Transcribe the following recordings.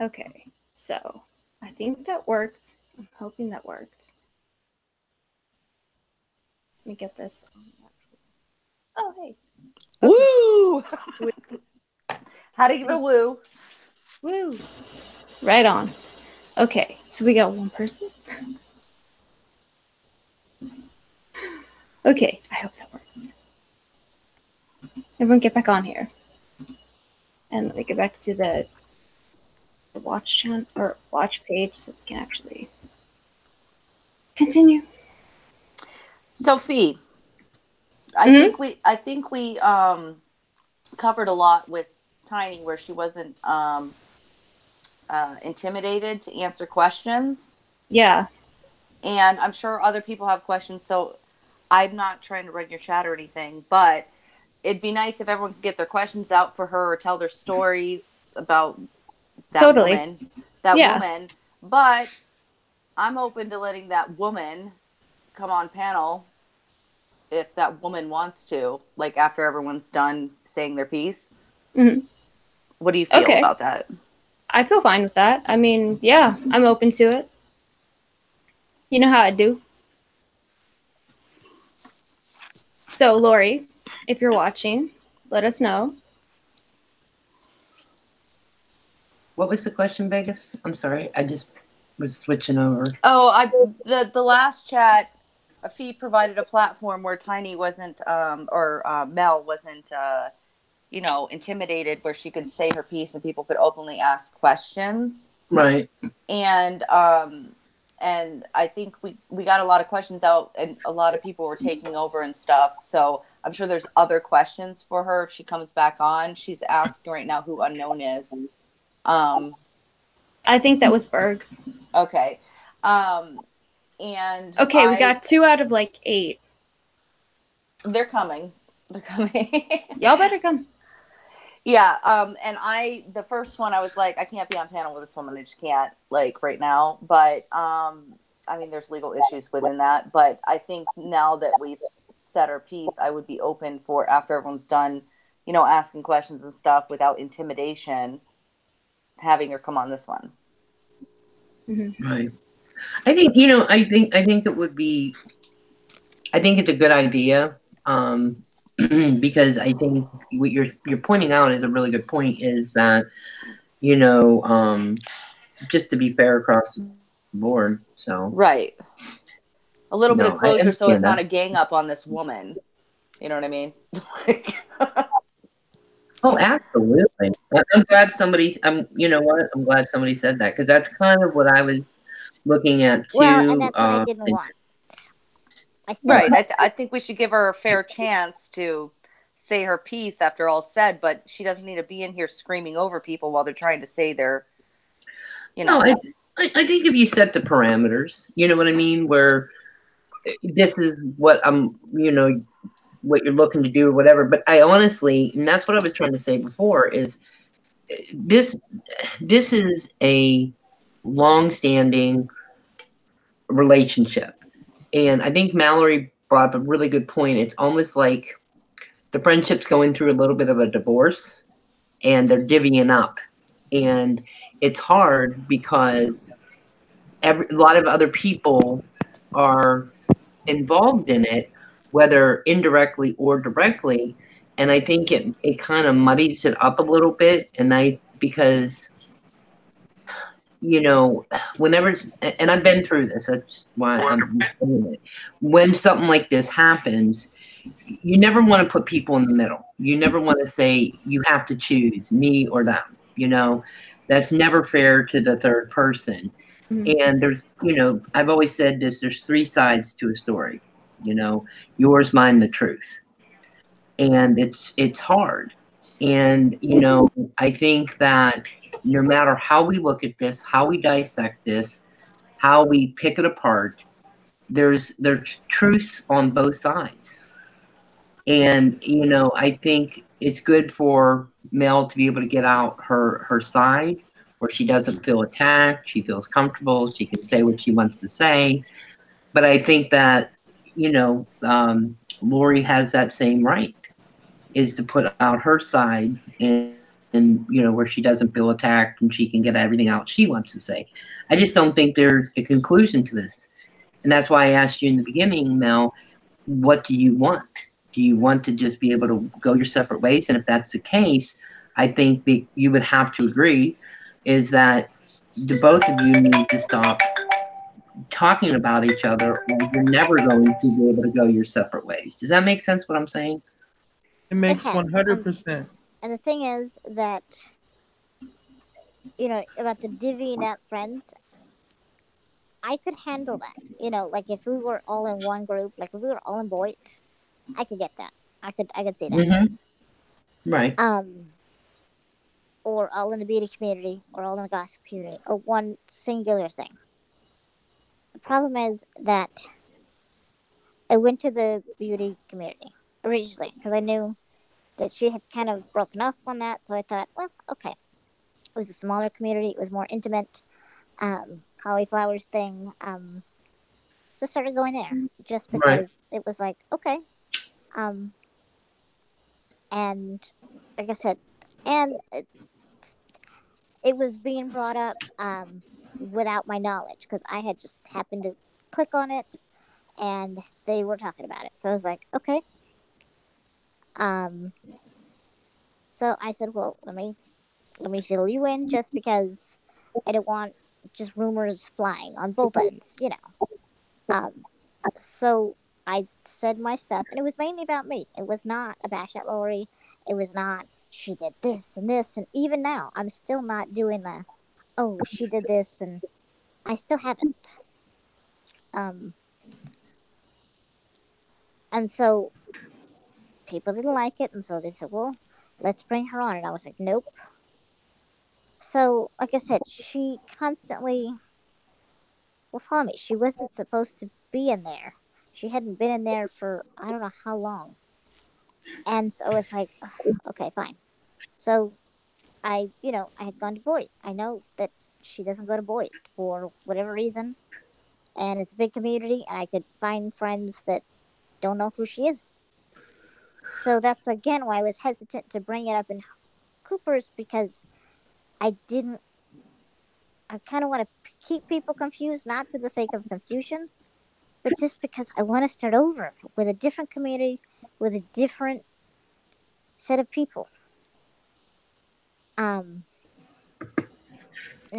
Okay, so I think that worked. I'm hoping that worked. Let me get this. Oh, hey. Okay. Woo! Sweet. How to give a woo? Woo. Right on. Okay, so we got one person. Okay, I hope that works. Everyone get back on here. And let me get back to the watch channel or watch page so we can actually continue. Sophie, I think we covered a lot with Tiny where she wasn't intimidated to answer questions. Yeah. And I'm sure other people have questions, so I'm not trying to run your chat or anything, but it'd be nice if everyone could get their questions out for her or tell their stories about that Totally. woman. That Yeah. woman. But I'm open to letting that woman come on panel if that woman wants to, like after everyone's done saying their piece. Mm-hmm. What do you feel Okay. about that? I feel fine with that. I mean, yeah, I'm open to it. You know how I do. So, Lori, if you're watching, let us know. What was the question, Vegas? I'm sorry. I just was switching over. Oh, the last chat, a fee provided a platform where Tiny wasn't, or Mel wasn't, intimidated, where she could say her piece and people could openly ask questions. Right. And I think we got a lot of questions out, and a lot of people were taking over and stuff. So I'm sure there's other questions for her if she comes back on. She's asking right now who Unknown is. I think that was Berg's. Okay. And okay, we got 2 out of like 8. They're coming. They're coming. Y'all better come. Yeah. And the first one, I was like, I can't be on panel with this woman. I just can't, like, right now. But I mean, there's legal issues within that. But I think now that we've said our piece, I would be open for, after everyone's done, asking questions and stuff without intimidation, having her come on this one. Mm-hmm. Right. I think, I think it would be, I think it's a good idea. Because I think what you're pointing out is a really good point, is that, just to be fair across the board. So right. A little bit of closure, so it's not that. a gang up on this woman. You know what I mean? Oh, absolutely. I'm glad you know what? I'm glad somebody said that, because that's kind of what I was looking at too. Well, and that's what I didn't want. Right. I think we should give her a fair chance to say her piece after all's said, but she doesn't need to be in here screaming over people while they're trying to say their, No, I think if you set the parameters, you know what I mean, where this is what what you're looking to do or whatever. But I honestly, and that's what I was trying to say before, is this is a long-standing relationship. And I think Mallory brought up a really good point. It's almost like the friendship's going through a little bit of a divorce, and they're divvying up. And it's hard because a lot of other people are involved in it, whether indirectly or directly. And I think it kind of muddies it up a little bit. Because whenever, and I've been through this, that's why I'm doing it. When something like this happens, you never want to put people in the middle. You never want to say you have to choose me or them. That's never fair to the third person. Mm-hmm. And there's, I've always said this, there's 3 sides to a story, yours, mine, the truth. And it's hard. And, I think that no matter how we look at this, how we dissect this, how we pick it apart, there's truths on both sides. And, I think it's good for Mel to be able to get out her side, where she doesn't feel attacked. She feels comfortable. She can say what she wants to say. But I think that, Lori has that same right, is to put out her side. And and where she doesn't feel attacked and she can get everything out she wants to say. I just don't think there's a conclusion to this, and that's why I asked you in the beginning, Mel, what do you want? Do you want to just be able to go your separate ways? And if that's the case, I think you would have to agree is that the both of you need to stop talking about each other, or you're never going to be able to go your separate ways. Does that make sense what I'm saying? It makes has. 100%. And the thing is that, about the divvying up friends, I could handle that. Like if we were all in one group, like if we were all in Boyd, I could get that. I could see that. Mm-hmm. Right. Or all in the beauty community, or all in the gossip community, or one singular thing. The problem is that I went to the beauty community originally because I knew that she had kind of broken off on that. So I thought, well, okay. It was a smaller community. It was more intimate. Cauliflowers thing. So I started going there just because it was like, okay. And like I said, and it was being brought up without my knowledge because I had just happened to click on it and they were talking about it. So I was like, okay. So I said, well, let me fill you in just because I don't want just rumors flying on both ends, So I said my stuff, and it was mainly about me. It was not a bash at Lori. It was not she did this and this, and even now I'm still not doing the she did this, and I still haven't. And so people didn't like it, and so they said, well, let's bring her on, and I was like, nope. So, like I said, she constantly will follow me. She wasn't supposed to be in there. She hadn't been in there for I don't know how long. And so it's like, okay, fine. So I had gone to Boyd. I know that she doesn't go to Boyd for whatever reason. And it's a big community, and I could find friends that don't know who she is. So that's again why I was hesitant to bring it up in Cooper's, because I kind of want to keep people confused, not for the sake of confusion, but just because I want to start over with a different community, with a different set of people. And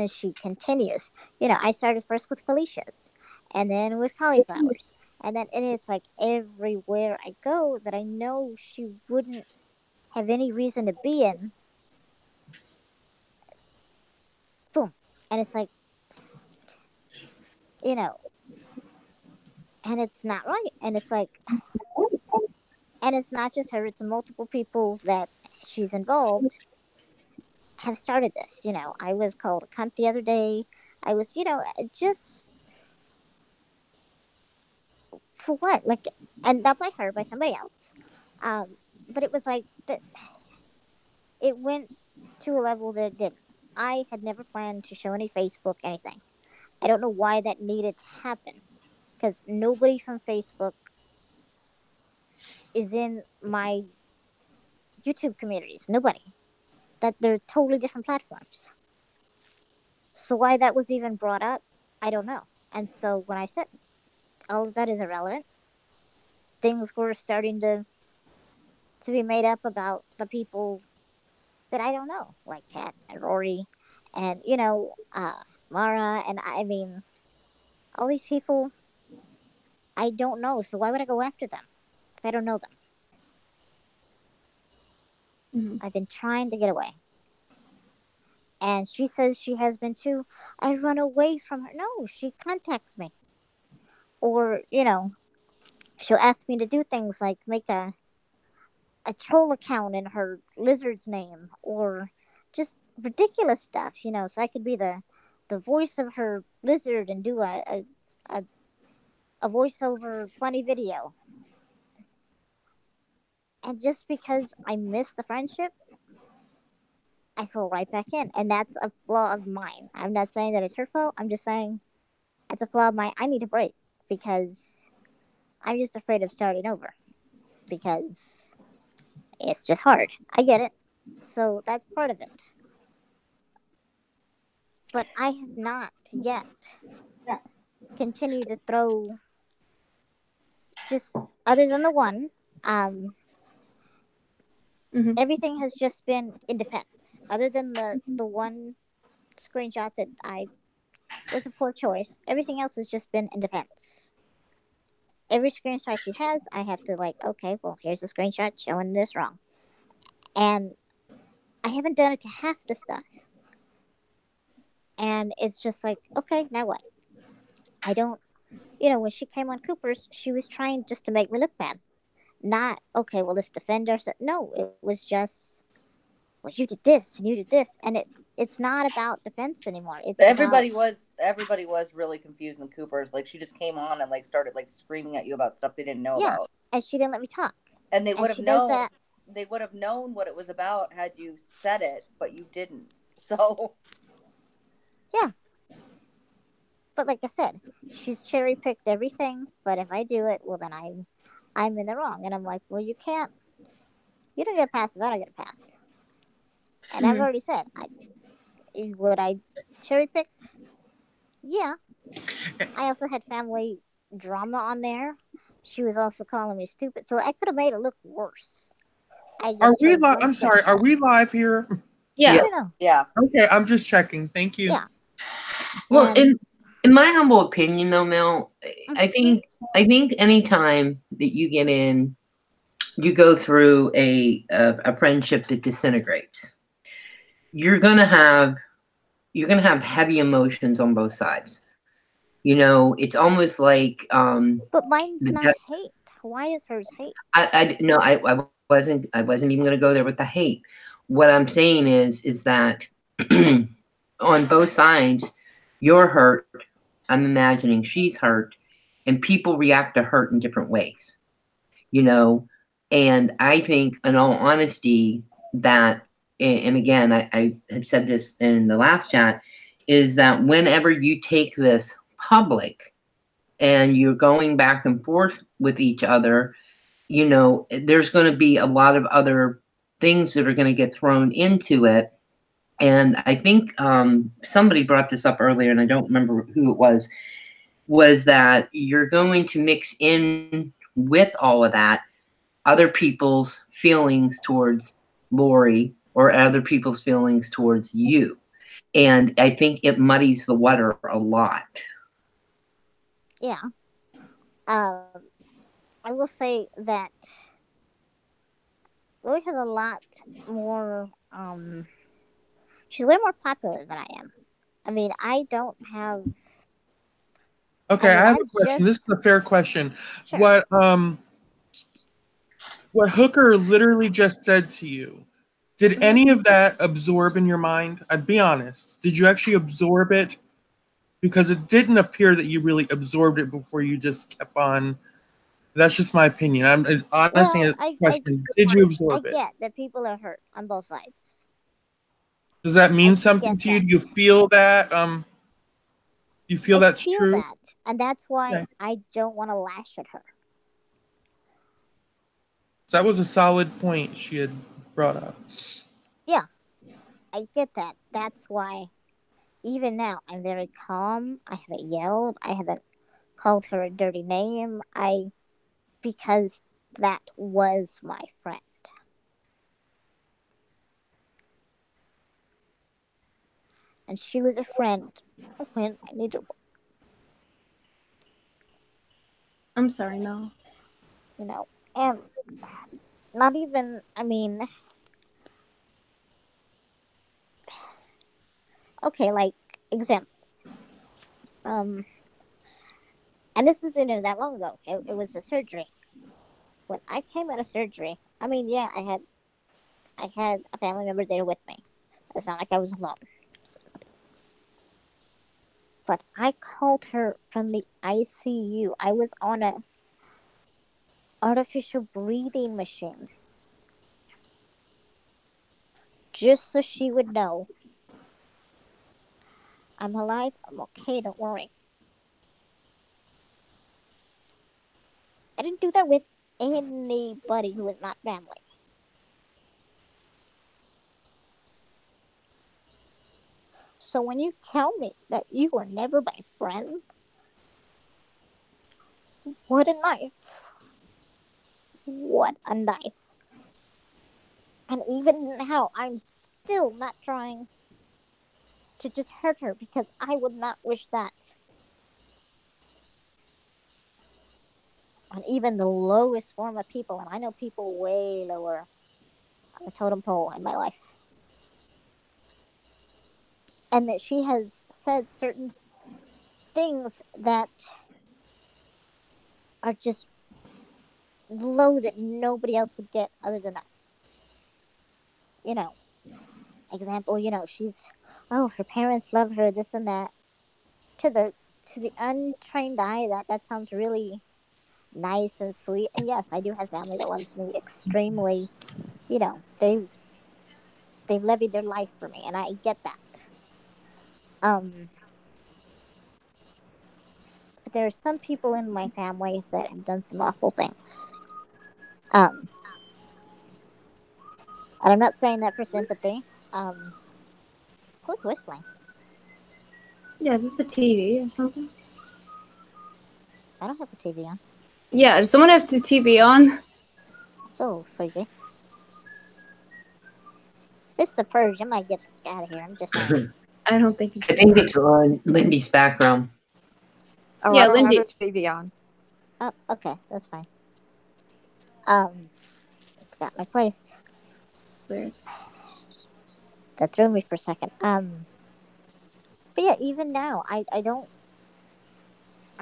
she continues. I started first with Felicia's, and then with Cauliflowers, and it's like everywhere I go that I know she wouldn't have any reason to be in. Boom, and it's like, and it's not right, and it's like, and it's not just her; it's multiple people that she's involved have started this. I was called a cunt the other day. I was, just for what? Like, and not by her, by somebody else. But it was like that. It went to a level that it didn't. I had never planned to show any Facebook anything. I don't know why that needed to happen, because nobody from Facebook is in my YouTube communities. Nobody. That they're totally different platforms. So why that was even brought up, I don't know. And so when I said all of that is irrelevant, things were starting to be made up about the people that I don't know, like Kat and Rory, and Mara, and I mean, all these people I don't know. So why would I go after them if I don't know them? Mm-hmm. I've been trying to get away. And she says she has been too. I run away from her. No, she contacts me. Or, she'll ask me to do things like make a troll account in her lizard's name, or just ridiculous stuff, so I could be the voice of her lizard and do a voiceover funny video. And just because I miss the friendship, I fall right back in. And that's a flaw of mine. I'm not saying that it's her fault. I'm just saying it's a flaw of mine. I need a break because I'm just afraid of starting over, because it's just hard. I get it. So that's part of it. But I have not yet continued to throw, just other than the one, Mhm. everything has just been in defense. Other than the one screenshot that I was a poor choice, everything else has just been in defense. Every screenshot she has, I have to like, okay, well, here's a screenshot showing this wrong. And I haven't done it to half the stuff. And it's just like, okay, now what? I don't, when she came on Cooper's, she was trying just to make me look bad. Not, okay, well, let's defend ourselves. No, it was just, well, you did this and you did this. And it's not about defense anymore. It's about, Everybody was really confused in Cooper's. Like she just came on and like started like screaming at you about stuff they didn't know yeah. about. And she didn't let me talk. And they And would have she does known that. they would have known what it was about had you said it, but you didn't. So Yeah. But like I said, she's cherry picked everything. But if I do it, well, then I'm in the wrong. And I'm like, well, you can't. You don't get a pass if I don't get a pass. And I've already said, would I cherry picked? Yeah. I also had family drama on there. She was also calling me stupid, so I could have made it look worse. I Are just we chose live? one I'm sorry. Are screenshot. we live here? Yeah. I don't know. yeah. Okay, I'm just checking. Thank you. Yeah. Well, And in my humble opinion, though, Mel, I Mhm. think any time that you get in, you go through a friendship that disintegrates. You're gonna have heavy emotions on both sides. It's almost like but mine's the not hate. Why is hers hate? I no, I wasn't even going to go there with the hate. What I'm saying is that on both sides, you're hurt. I'm imagining she's hurt, and people react to hurt in different ways. You know, and I think, in all honesty, that, and again, I had said this in the last chat, is that whenever you take this public and you're going back and forth with each other, there's going to be a lot of other things that are going to get thrown into it. And I think somebody brought this up earlier, and I don't remember who it was that you're going to mix in with all of that other people's feelings towards Lori or other people's feelings towards you. And I think it muddies the water a lot. Yeah. I will say that Lori has a lot more. She's way more popular than I am. I mean, I don't have. Okay, I mean, I have I'm a question. This is just a fair question. sure. What Hooker literally just said to you, did Mhm. any of that absorb in your mind? I'd be honest. Did you actually absorb it? Because it didn't appear that you really absorbed it before you just kept on. That's just my opinion. I'm honestly Well, a question. Did you I absorb it? get that people are hurt on both sides. Does that I mean something get to you? that. Do you feel that? You feel I that's feel true? that, and that's why Okay. I don't want to lash at her. So that was a solid point she had brought up. Yeah, I get that. That's why even now I'm very calm. I haven't yelled. I haven't called her a dirty name. Because that was my friend. And she was a friend when I needed one, I'm sorry, Mel. And not even, I mean, okay, like, example. Um, and this isn't even that long ago. It was a surgery. When I came out of surgery, I mean, yeah, I had a family member there with me. It's not like I was alone. But I called her from the ICU. I was on a artificial breathing machine. Just so she would know I'm alive, I'm okay, don't worry. I didn't do that with anybody who was not family. So when you tell me that you were never my friend, what a knife. What a knife. And even now, I'm still not trying to just hurt her because I would not wish that on even the lowest form of people. And I know people way lower on the totem pole in my life. And that she has said certain things that are just low that nobody else would get other than us. You know, example, she's, oh, her parents love her, this and that. To the untrained eye, that sounds really nice and sweet. And yes, I do have family that loves me extremely. They've levied their life for me, and I get that. But there are some people in my family that have done some awful things. And I'm not saying that for sympathy. Who's whistling? Yeah, is it the TV or something? I don't have a TV on. Yeah, does someone have the TV on? So freaky. It's the purge. I might get out of here. I'm just saying. I don't think it's. I think it's on Lindy's background. Oh, Yeah, I don't Lindy. have a TV on. Oh, okay, that's fine. It's got my place. Weird. That threw me for a second. But yeah, even now, I don't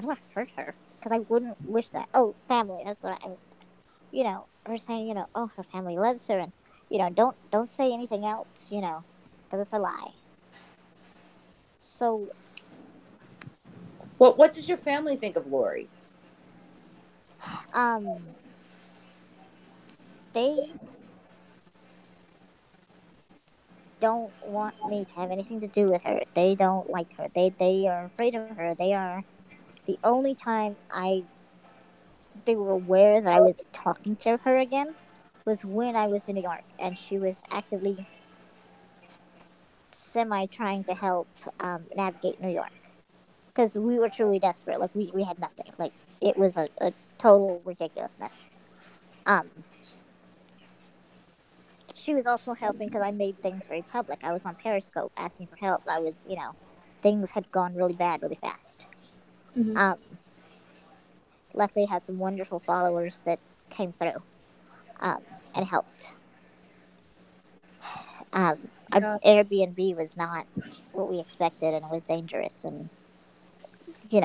want to hurt her because I wouldn't wish that. Oh, family. That's what her saying, oh, her family loves her, and don't say anything else, because it's a lie. So, What does your family think of Lori? They don't want me to have anything to do with her. They don't like her. They are afraid of her. They are the only time they were aware that I was talking to her again was when I was in New York, and she was actively semi trying to help navigate New York because we were truly desperate. Like we had nothing. Like it was a total ridiculousness. She was also helping because I made things very public. I was on Periscope asking for help. I was, things had gone really bad really fast. Mm-hmm. Luckily, I had some wonderful followers that came through and helped. Our Airbnb was not what we expected, and it was dangerous. And due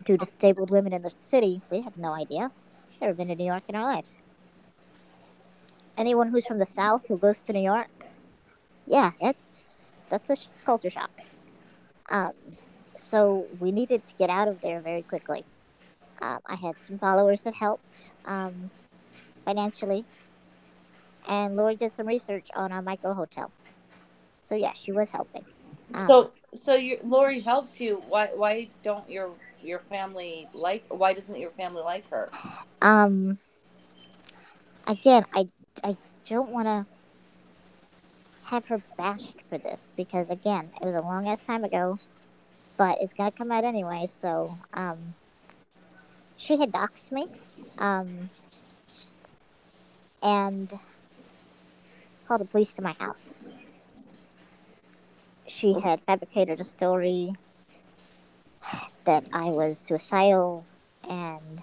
to disabled women in the city, we had no idea. Never been to New York in our life. Anyone who's from the South who goes to New York, yeah, that's a culture shock. So we needed to get out of there very quickly. I had some followers that helped financially, and Lori did some research on a micro hotel. So yeah, she was helping. So Lori helped you. Why don't your family like? Why doesn't your family like her? Again, I don't want to have her bashed for this because again, it was a long ass time ago, but it's gonna come out anyway. So she had doxed me, and called the police to my house. She had fabricated a story that I was suicidal and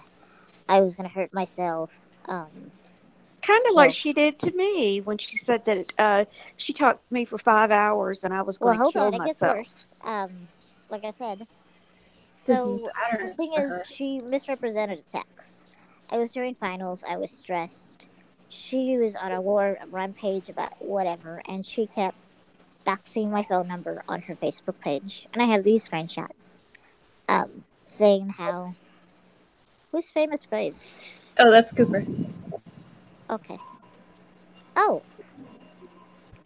I was going to hurt myself. Kind of like she did to me when she said that she talked to me for 5 hours and I was going to kill It gets myself. worse. Like I said. This is So pattern the thing for is, her. she misrepresented the text. I was during finals. I was stressed. She was on a war rampage about whatever, and she kept doxing my phone number on her Facebook page. And I have these screenshots saying how... Who's Famous Graves? Oh, that's Cooper. Okay. Oh,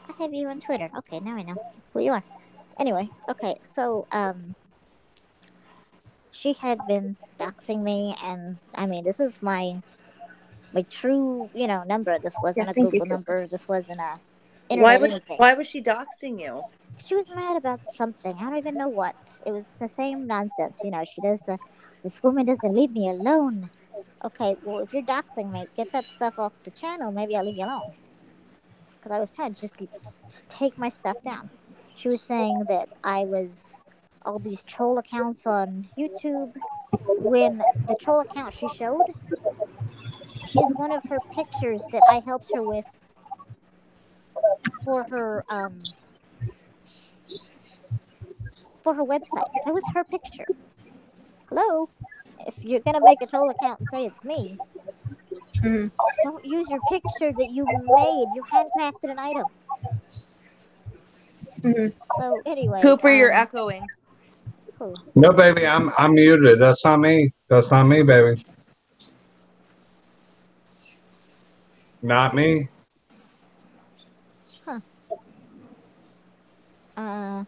I have you on Twitter. Okay, now I know who you are. Anyway, okay, so she had been doxing me, and I mean, this is my true, number. This Yeah, wasn't a thank you, Google Cooper. number. This wasn't a internet anything. Why was she doxing you? she was mad about something. I don't even know what. It was the same nonsense. She does this woman doesn't leave me alone. Okay, well, if you're doxing me, get that stuff off the channel. Maybe I'll leave you alone. Because I was telling just take my stuff down. She was saying that I was all these troll accounts on YouTube, when the troll account she showed is one of her pictures that I helped her with for her website. That was her picture. Hello? If you're gonna make a troll account and say it's me, Mhm. don't use your picture that you made. You handcrafted an item. Mhm. So anyway, Cooper, you're echoing. who? No, baby, I'm muted. That's not me. That's not me, baby. Not me. Huh. Uh,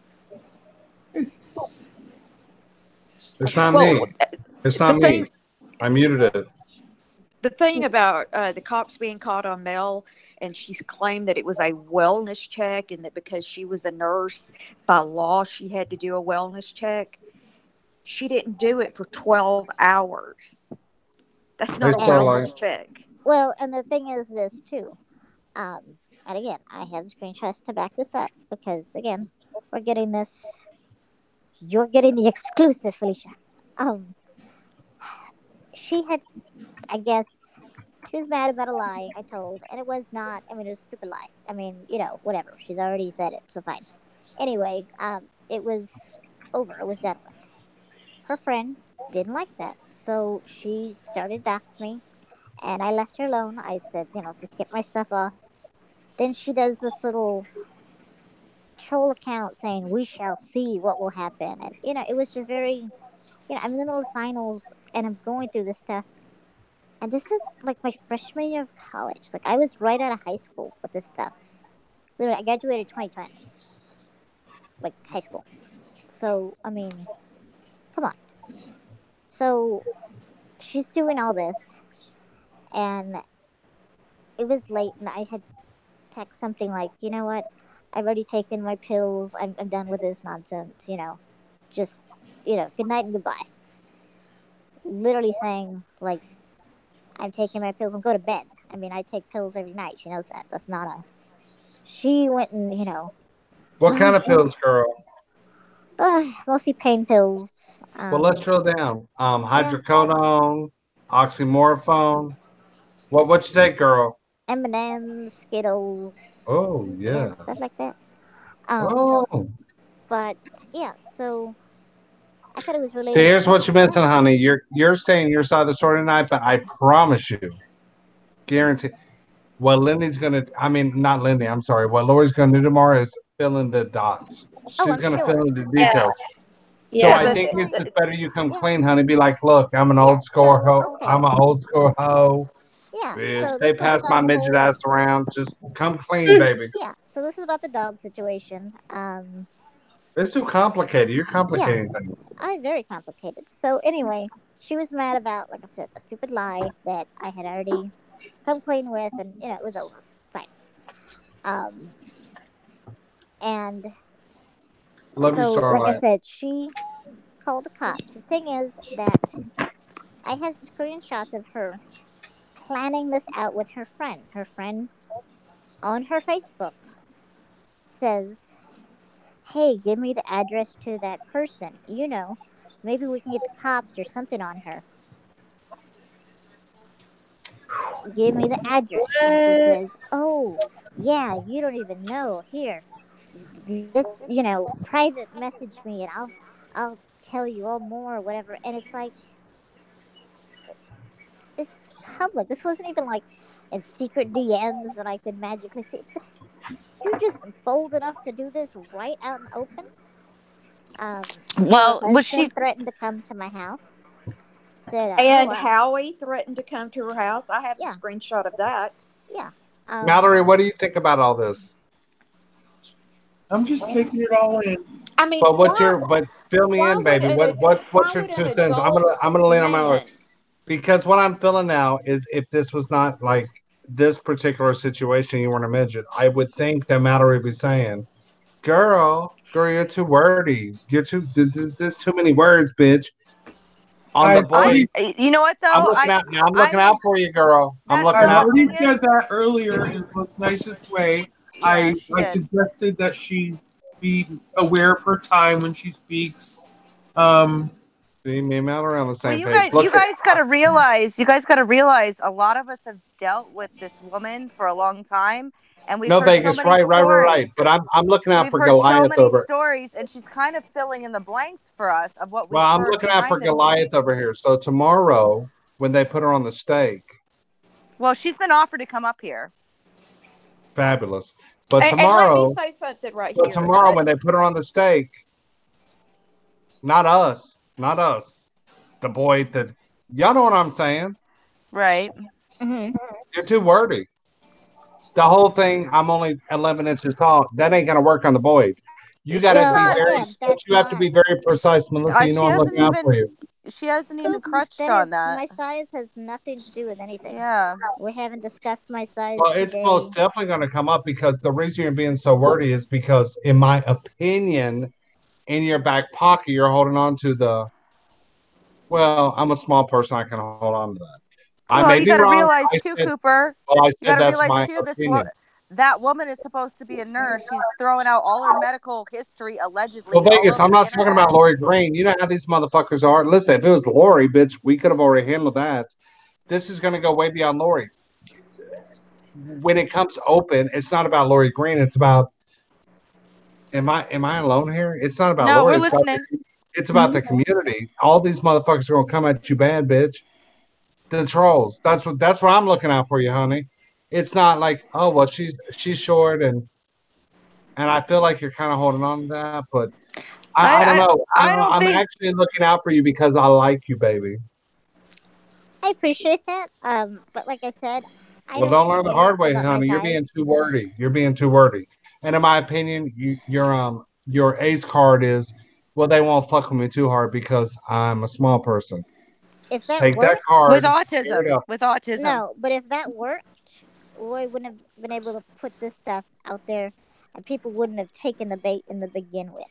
It's not Well, me. It's not the me. thing I muted it. the thing about the cops being caught on mail, and she claimed that it was a wellness check, and that because she was a nurse, by law, she had to do a wellness check. She didn't do it for 12 hours. That's Hey, not a Starlight. wellness check. well, and the thing is this too. And again, I have screenshots to back this up because again, we're getting this. You're getting the exclusive, Felicia. Um, she had, I guess, she was mad about a lie I told, and it was not. I mean, it was a stupid lie. I mean, whatever. She's already said it, so fine. Anyway, it was over. It was done with. Her friend didn't like that, so she started doxing me, and I left her alone. I said, just get my stuff off. Then she does this little troll account saying, "We shall see what will happen," and it was just very. I'm in the middle of finals, and I'm going through this stuff. And this is like my freshman year of college. Like I was right out of high school with this stuff. Literally, I graduated 2010, like high school. So I mean, come on. So she's doing all this, and it was late, and I had text something like, "You know what? I've already taken my pills. I'm done with this nonsense. Just good night and goodbye." Literally saying like, "I'm taking my pills and go to bed." I mean, I take pills every night. She knows that. That's not a. She went and What kind of pills, girl? mostly pain pills. Well, let's drill down. Yeah, Hydrocodone, oxymorphone. What you take, girl? M&M's, Skittles, Oh yeah, yeah. stuff like that. Um, Oh. but yeah, so I thought it was See, related to here's what you're something missing, else. honey. You're saying your side of the story tonight, but I promise you, guarantee. What Lindy's gonna, I mean, not Lindy. I'm sorry. What Lori's gonna do tomorrow is fill in the dots. Oh, She's I'm gonna sure. fill in the Yeah. details. So Yeah. Yeah, I but think it's just better you come Yeah, clean, honey. Be like, look, I'm an yeah. old score So hoe. okay, I'm an old score hoe. yeah. Bitch, So they this was pass about my the midget whole. ass around. Just come clean, baby. Yeah. So this is about the dog situation. It's too complicated. You're Yeah, complicating things. I'm very complicated. So anyway, she was mad about, like I said, a stupid lie that I had already come clean with, and it was over. Fine. Um, and Love you, so, like I Starlight. said, she called the cops. The thing is that I have screenshots of her planning this out with her friend. Her friend on her Facebook says, "Hey, give me the address to that person. Maybe we can get the cops or something on her. Give me the address." And she What? says, "Oh, yeah, you don't even know. Here, let's private message me, and I'll tell you all more or whatever." And it's like, this is public. This wasn't even like in secret DMs that I could magically see. You're just bold enough to do this right out in the open. Her Well, was she? husband threatened to come to my house. Said, "Oh, and Howie threatened to come to her house. I have a yeah, screenshot of that. yeah." Mallory, what do you think about all this? I'm just taking it all in. I mean, But but fill me why in, would baby. an What's why your would an 2 cents? adult I'm gonna lean on Mallory. man? Because what I'm feeling now is if this was not like this particular situation, you weren't a midget, I would think that Mallory would be saying, girl, Girl, you're too wordy. There's too many words, bitch. On the I've boy, already, You know what I'm though? looking out. I'm I looking out think for you, girl. I'm that looking I've the out thing for already you. said is, that earlier in the most nicest way. yeah, she I did. suggested that she be aware of her time when she speaks. Um, See, me and Matt are on the Well, same page. Look you at guys got to realize, a lot of us have dealt with this woman for a long time, and we've no heard so Vegas, many right. stories. But I'm looking out We've for heard so Goliath many over. stories, and she's kind of filling in the blanks for us of what Well, we've I'm heard looking out for behind the Goliath scenes. over here. So tomorrow, when they put her on the stake, Well, she's been offered to come up here. fabulous. But And let me tomorrow, say something right here. when they put her on the stake, not us, the boy that y'all know what I'm saying. Right. Mm-hmm. You're too wordy. The whole thing, I'm only 11 inches tall. That ain't gonna work on the boys. You got to She's Well, be not. very, again, that's you have to not be very precise, Melissa. You know She I'm hasn't looking out for even. you. She hasn't even Coop. crutched That on is that. my size has nothing to do with anything. Yeah. We haven't discussed my size Well, it's today. most definitely going to come up because the reason you're being so wordy is because, in my opinion, in your back pocket, you're holding on to the. Well, I'm a small person. I can hold on to that. I Well, may you be got to wrong. realize too, Cooper. Well, I You got said to that's realize my too. opinion. That woman is supposed to be a nurse. She's throwing out all her medical history Well, allegedly all Vegas, over I'm the not talking internet. about Lori Green. You know how these motherfuckers are. Listen, if it was Lori, bitch, we could have already handled that. This is going to go way beyond Lori. When it comes open, it's not about Lori Green. It's about am I alone here? It's not about No, Lori. we're listening. It's about the community. All these motherfuckers are gonna come at you bad, bitch. The trolls. That's what I'm looking out for you, honey. It's not like, oh well, she's short and I feel like you're kind of holding on to that, but I don't I know. I I don't know. don't I'm think. actually looking out for you because I like you, baby. I appreciate that. But like I said, I Well, don't don't learn the care hard way, about my honey. You're size. being too wordy. You're being too wordy. And in my opinion, your ace card is, well, they won't fuck with me too hard because I'm a small person. If that Take that worked, With card, tear it autism. up. With autism. no. But if that worked, Roy wouldn't have been able to put this stuff out there, and people wouldn't have taken the bait in the begin with.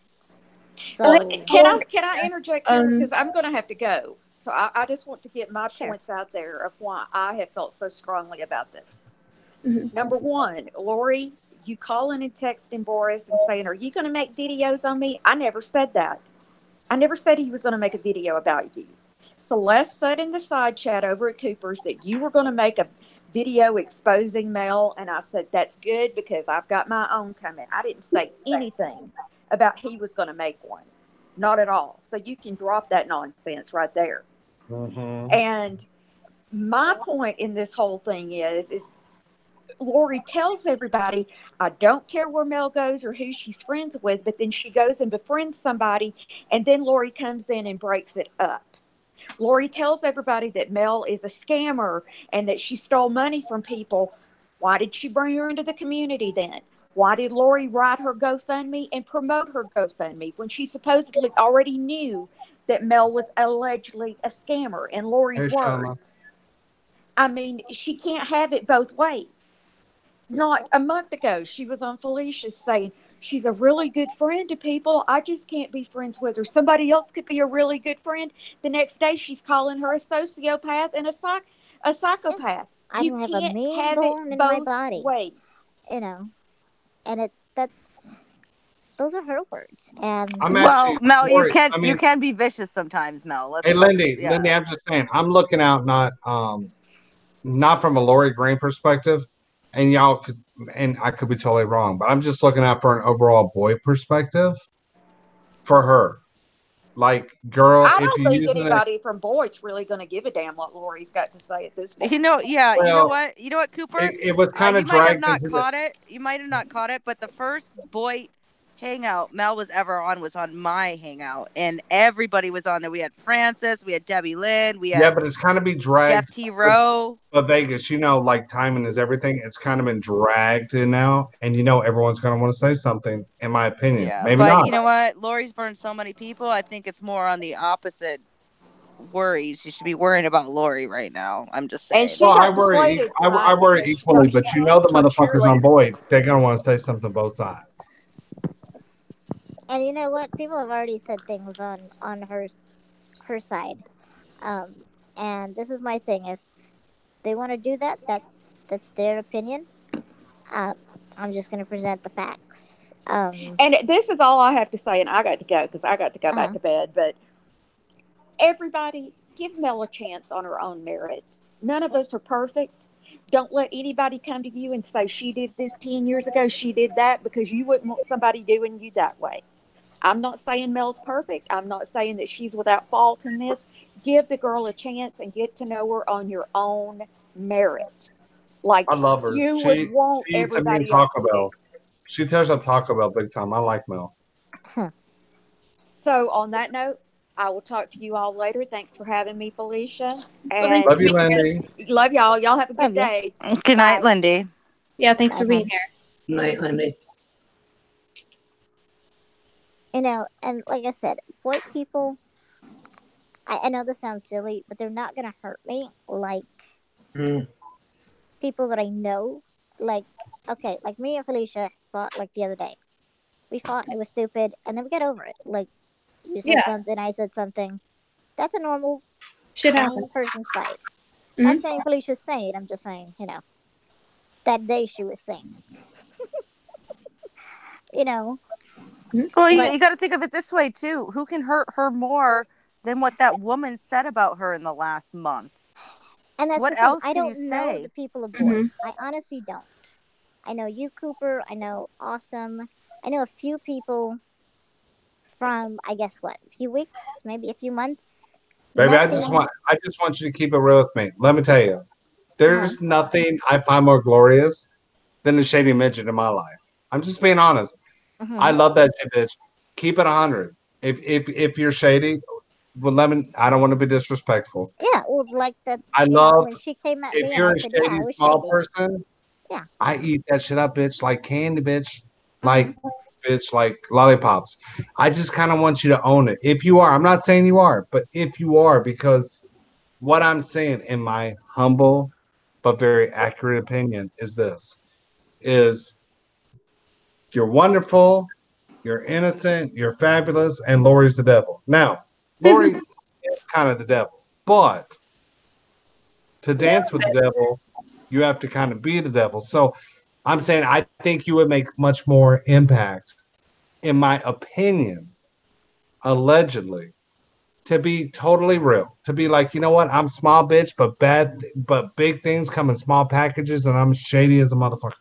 So Can I interject here because Um, I'm going to have to go. So I just want to get my Sure. points out there of why I have felt so strongly about this. Mhm. Number one, Lori, you calling and texting Boris and saying, "Are you going to make videos on me?" I never said that. I never said he was going to make a video about you. Celeste said in the side chat over at Cooper's that you were going to make a video exposing Mel, and I said that's good because I've got my own coming. I didn't say anything about he was going to make one, not at all. So you can drop that nonsense right there. Mm-hmm. And my point in this whole thing is Lori tells everybody, I don't care where Mel goes or who she's friends with, but then she goes and befriends somebody, and then Lori comes in and breaks it up. Lori tells everybody that Mel is a scammer and that she stole money from people. Why did she bring her into the community then? Why did Lori write her GoFundMe and promote her GoFundMe when she supposedly already knew that Mel was allegedly a scammer, in Lori's Hey, words? Shauna. I mean, she can't have it both ways. Not a month ago, she was on Felicia saying she's a really good friend to people. I just can't be friends with her. Somebody else could be a really good friend. The next day, she's calling her a sociopath and a Yeah, psychopath. I You don't have a can't mean have it bone in my both body, ways. And those are her words. And I'm Well, actually Mel, Lori. I you mean, can be vicious sometimes, Mel. hey, Lindy, Yeah. I'm just saying, I'm looking out not from a Lori Green perspective, and y'all could, and I could be totally wrong, but I'm just looking out for an overall boy perspective for her. Like, girl, I if don't you think use it, anybody from Boyd's really going to give a damn what Lori's got to say at this point. Yeah, well, you know what, Cooper? it was kind of You might have dragged not into the. caught it. You might have not caught it, but the first boy hangout Mel was ever on was on my hangout, and everybody was on there. We had Francis, we had Debbie Lynn, we Yeah, had but it's kind of be Jeff dragged. T. Rowe. But Vegas, like timing is everything. It's kind of been dragged in now, and everyone's going to want to say something. In my opinion, Yeah, maybe but not. you know what? Lori's burned so many people. I think it's more on the opposite worries. You should be worrying about Lori right now. I'm just saying. And she Well, got deflated I tonight worry because she equally, thought but she the lost her motherfuckers on cheerleader. Boyd, they're going to want to say something both sides. And you know what? People have already said things on her side. And this is my thing. If they want to do that, that's their opinion. Um, I'm just going to present the facts. And this is all I have to say, and I got to go because I got to go back Uh, to bed. But everybody, give Mel a chance on her own merit. None of us are perfect. Don't let anybody come to you and say she did this 10 years ago, she did that, because you wouldn't want somebody doing you that way. I'm not saying Mel's perfect. I'm not saying that she's without fault in this. Give the girl a chance and get to know her on your own merit, like I love her. you would She want eats me in everybody else Taco to do. Bell. She tears up Taco Bell big time. I like Mel. huh. So, on that note, I will talk to you all later. Thanks for having me, Felicia. So nice And to Love you, meet you. Lindy. love y'all. Y'all have a good Love you. day. Good night, Bye. Lindy. Yeah, thanks Bye, for being hon. here. Night, Lindy. You know, and like I said, white people. I know this sounds silly, but they're not going to hurt me like Mm. people that I know. Like, okay, like me and Felicia fought like the other day. We fought and it was stupid, and then we got over it. Like, you said Yeah, something, I said something. That's a normal, shit sane happens. person's fight. Hmm. Not saying Felicia's sane. I'm just saying, that day she was sane. You know, Well, but you got to think of it this way too. Who can hurt her more than what that woman said about her in the last month? and that's What the thing. else I can you don't know say? the people of Hmm. Boyd. I honestly don't. I know you, Cooper. I know Awesome. I know a few people from, I guess, what, a few weeks, maybe a few months. Baby, Nothing. I just want you to keep it real with me. Let me tell you, Uh, there's nothing I find more glorious than a shady midget in my life. I'm just being honest. I mhm. love that shit, bitch. Keep it 100. If you're shady, well, I don't want to be disrespectful. Yeah, well, like that's, I love when she came at if me and you're I a said, yeah, I shady was small shady. person, Yeah. I eat that shit up, bitch, like candy, bitch, Mhm. like bitch, like lollipops. I just kind of want you to own it. If you are, I'm not saying you are, but if you are, because what I'm saying in my humble but very accurate opinion is this: is you're wonderful, you're innocent, you're fabulous, and Lori's the devil. Now, Lori is kind of the devil, but to dance with the devil, you have to kind of be the devil. So I'm saying I think you would make much more impact, in my opinion, allegedly, to be totally real. To be like, you know what, I'm small bitch, but big things come in small packages, and I'm shady as a motherfucker.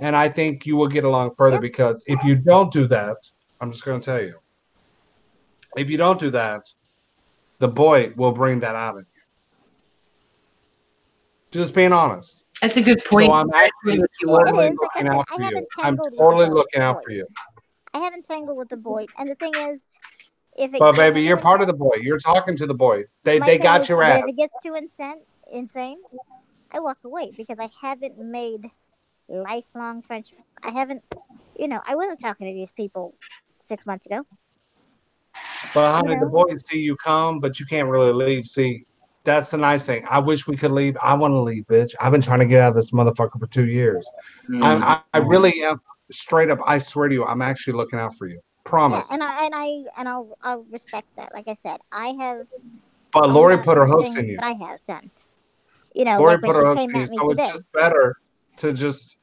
And I think you will get along further Yep. because if you don't do that, I'm just going to tell you, if you don't do that, the boy will bring that out of you. Just being honest. That's a good So point. I'm I agree actually with you It on totally is. Like I looking said, out I for you. haven't I'm tangled with the totally looking out for Boyd. you. I haven't tangled with the Boyd. And the thing is, if it But gets baby, too you're part of the intense, boy. You're talking to the boy. They my they thing got is, your but if it ass. gets too insane, I walk away because I haven't made lifelong friendships. I haven't, I wasn't talking to these people 6 months ago. But You honey, the know, boys see you come, but you can't really leave. See, that's the nice thing. I wish we could leave. I want to leave, bitch. I've been trying to get out of this motherfucker for 2 years. Mm. I really am straight up. I swear to you, I'm actually looking out for you. yeah, Promise. and I'll respect that. Like I said, I have But owned Lori up put to her the hooks in things you. that I have done. Lori Like when put her she hooks came in you. at me So it's today. just better to just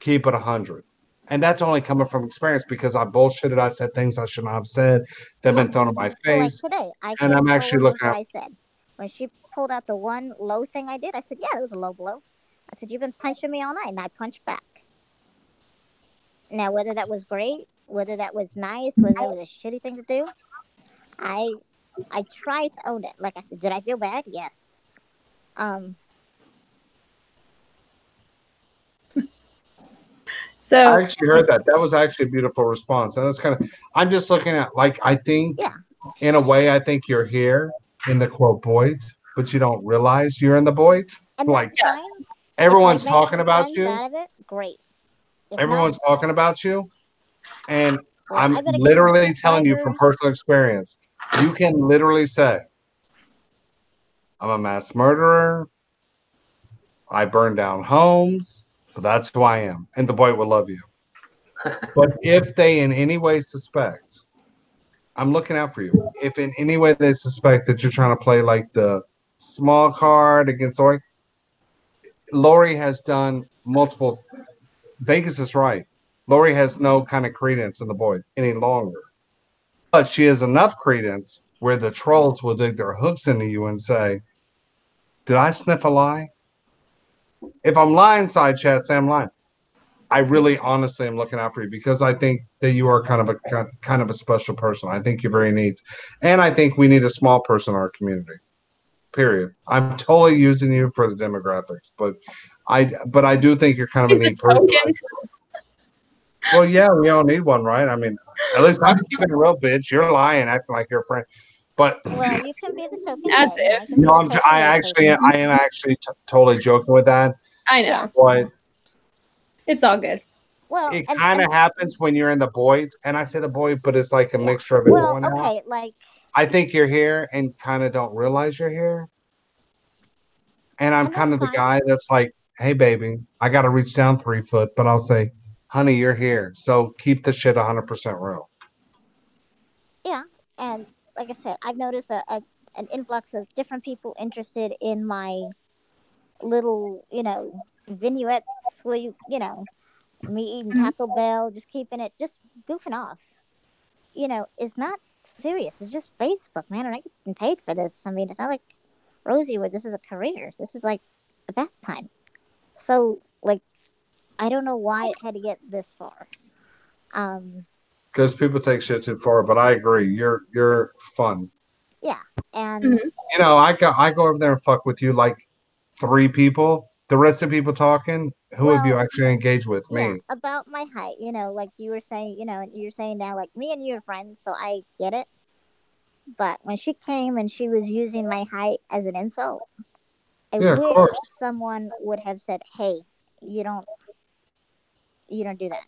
keep it 100. And that's only coming from experience because I bullshitted. I said things I should not have said. They've Yeah. been thrown in my Well, like face. today, I And came I'm actually forward with looking what out. I said. When she pulled out the one low thing I did, I said, yeah, it was a low blow. I said, you've been punching me all night, and I punched back. Now, whether that was great, whether that was nice, whether that was a shitty thing to do, I I tried to own it. Like I said, did I feel bad? Yes. Um, So I actually heard that. That was actually a beautiful response. And that's kind of, I'm just looking at, like, I think, yeah, in a way, I think you're here in the quote Boyd, but you don't realize you're in the Boyd. and Like, that's fine. If I everyone's make talking some about friends you. out of it, great. If not, Everyone's talking about you. And well, I'm I better get some literally telling you from subscribers. personal experience, you can literally say, I'm a mass murderer. I burn down homes, but that's who I am. And the boy will love you. But if they in any way suspect I'm looking out for you. If in any way they suspect that you're trying to play like the small card against Lori has done multiple. Vegas is right. Lori has no kind of credence in the void any longer. But she has enough credence where the trolls will dig their hooks into you and say, did I sniff a lie? If I'm lying, side chat, say I'm lying. I really honestly am looking out for you because I think that you are kind of a special person. I think you're very neat. And I think we need a small person in our community. Period. I'm totally using you for the demographics, but I do think you're kind of a She's the neat person. token. Well, yeah, we all need one, right? I mean, at least I'm keeping it real, bitch. You're lying, acting like you're a friend. But Well, you can be the token As head. I if. can be no, the token head person. I am actually totally joking with that. I know. Yeah. But It's all good. Well, it and kind of happens when you're in the void, and I say the void, but it's like a yeah. mixture of Well, everyone. okay, like I think you're here and kind of don't realize you're here. And I'm and kind that's of the fine. guy that's like, hey, baby, I got to reach down 3 foot, but I'll say, honey, you're here. So keep the shit 100% real. Yeah, and like I said, I've noticed an influx of different people interested in my little, vignettes where me eating Mhm. Taco Bell, just keeping it, just goofing off. It's not serious. It's just Facebook, man, and I get paid for this. I mean, it's not like Rosie where this is a career. This is like a pastime. So, like, I don't know why it had to get this far. Um, Because people take shit too far, but I agree. You're fun. yeah, and Mhm. You know, I go over there and fuck with you like 3 people. The rest of the people talking, who have you well, actually engaged with? yeah, Me. about my height, like you were saying, and you're saying now, like me and you are friends, so I get it. But when she came and she was using my height as an insult, I Yeah, of wish course. someone would have said, "Hey, you don't, you don't do that,"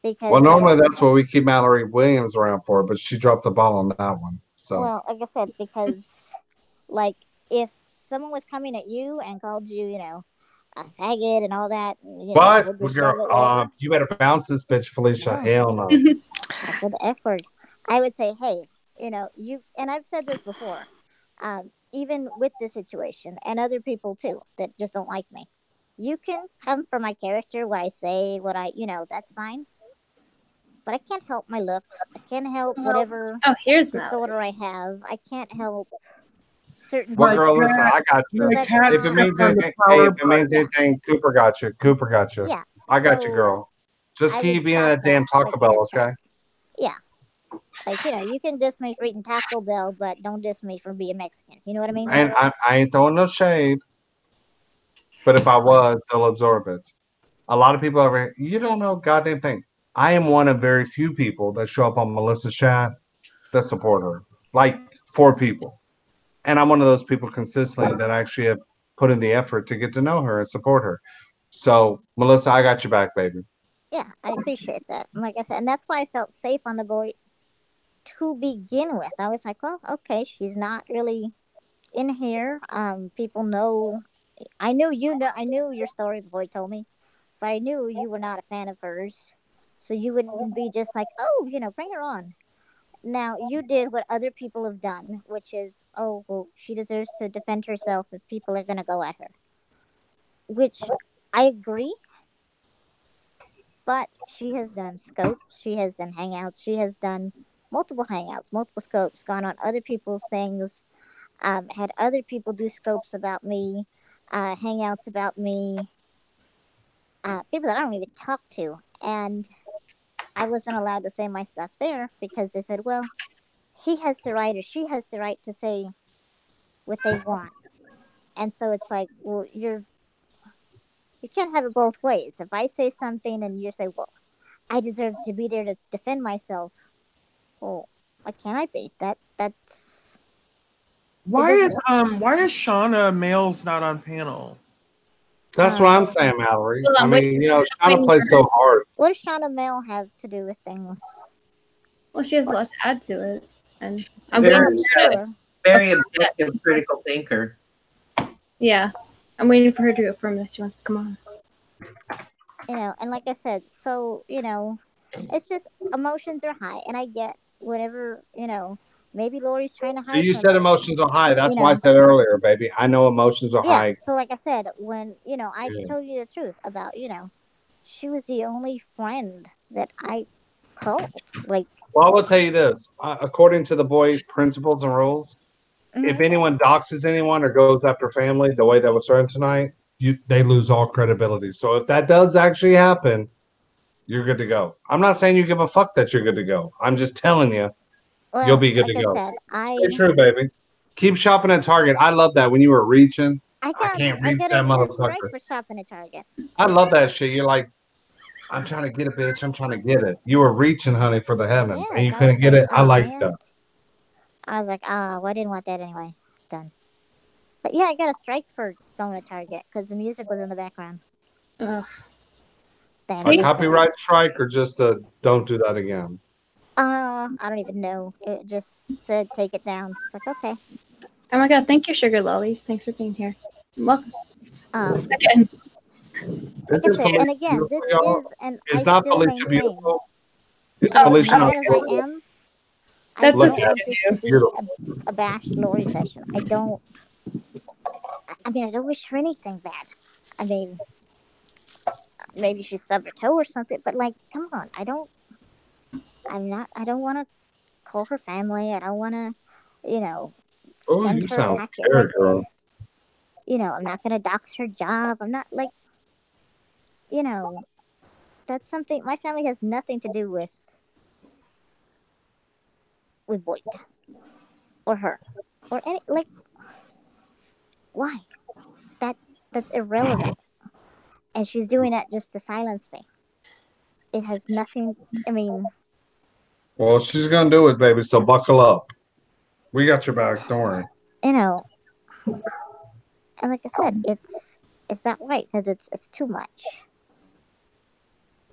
Well, because normally that's what we keep Mallory Williams around for, but she dropped the ball on that one. So well, like I said, because like if someone was coming at you and called you, a faggot and all that, what? with the Well, girl, Charlotte, whatever. you better bounce this bitch, Felicia. No, Hell no. I said the F word. I would say, hey, you, and I've said this before, even with this situation and other people too that just don't like me. You can come for my character, what I say, what that's fine. But I can't help my looks. I can't help whatever Oh, here's Mallory. disorder I have. I can't help certain Well, My things. girl, listen, cat, I got So you. my that's cat If it why, means stepped on the anything, hey, power if it means button. anything, Cooper got you. Cooper got you. yeah. I got you, So girl. Just I would keep being stop that damn that, Taco like in Bell, its okay? track. Yeah. Like, you can diss me for eating Taco Bell, but don't diss me for being Mexican. You know what I mean? And I ain't throwing no shade, but if I was, they'll absorb it. A lot of people over here, you don't know a goddamn thing. I am one of very few people that show up on Melissa's chat that support her. Like 4 people. And I'm one of those people consistently that actually have put in the effort to get to know her and support her. So, Melissa, I got your back, baby. Yeah, I appreciate that. And like I said, and that's why I felt safe on the boy to begin with. I was like, well, okay, she's not really in here. People know. I knew your story before you told me, but I knew you were not a fan of hers. So you wouldn't be just like, oh, bring her on. Now, you did what other people have done, which is, oh, well, she deserves to defend herself if people are going to go at her. Which I agree, but she has done scopes, she has done hangouts, she has done multiple hangouts, multiple scopes, gone on other people's things, had other people do scopes about me, hangouts about me, people that I don't even talk to. And I wasn't allowed to say my stuff there because they said, well, he has the right or she has the right to say what they want. And so it's like, well, you can't have it both ways. If I say something and you say, well, I deserve to be there to defend myself, well, why can't I be? That's Why is Shauna Males not on panel? That's what I'm saying, Mallory. Well, I I'm mean, Shauna waiting plays so hard. what does Shauna Mail have to do with things? Well, she has a lot to add to it, and I'm Very, Well, waiting. sure. very objective, critical thinker. Yeah, I'm waiting for her to affirm that she wants to come on. And like I said, so it's just emotions are high, and I get whatever, maybe Lori's trying to So hide you from said us. emotions are high. That's You why I know, said earlier, baby. I know emotions are yeah. high. So like I said, when I Yeah. told you the truth about she was the only friend that I called. Like, Well, I will tell you this. According to the boy principles and rules, if mhm. anyone doxes anyone or goes after family the way that was starting tonight, they lose all credibility. So if that does actually happen, you're good to go. I'm not saying you give a fuck that you're good to go. I'm just telling you, you'll Well, be good like to I go. said, Stay true, baby. Keep shopping at Target. I love that when you were reaching. I can't I reach got that a strike motherfucker. for shopping at Target. I love that shit. You're like, I'm trying to get it, bitch. I'm trying to get it. You were reaching, honey, for the heavens, and Yes, you I was couldn't get like, it. I oh like man. that. I was like, well, I didn't want that anyway. Done. But yeah, I got a strike for going to Target because the music was in the background. Ugh. Damn A See? it. copyright strike or just a don't do that again? I don't even know. It just said take it down. So it's like, okay. Oh my god, thank you, Sugar Lollies. Thanks for being here. Welcome again. Like I Isn't said, and Felicia again, beautiful, this y'all? is, and I Is not still Felicia maintain, beautiful? Isn't Oh, as Felicia not mad as I beautiful? am, That's I so Look don't sad at want of this you. to be beautiful. a bashed Lori session. I don't. I mean, I don't wish her anything bad. I mean, maybe she stubbed her toe or something, but like, come on. I don't want to call her family. I don't want to, Oh, send you her sound back. scared, Like, girl. I'm not going to dox her job. I'm not like, you know, that's something my family has nothing to do with Boyd or her or any, like, why? That that's irrelevant. And she's doing that just to silence me. It has nothing. I mean, Well, she's gonna do it, baby. So buckle up. We got your back. Don't worry. you know, and like I said, it's not right because it's too much.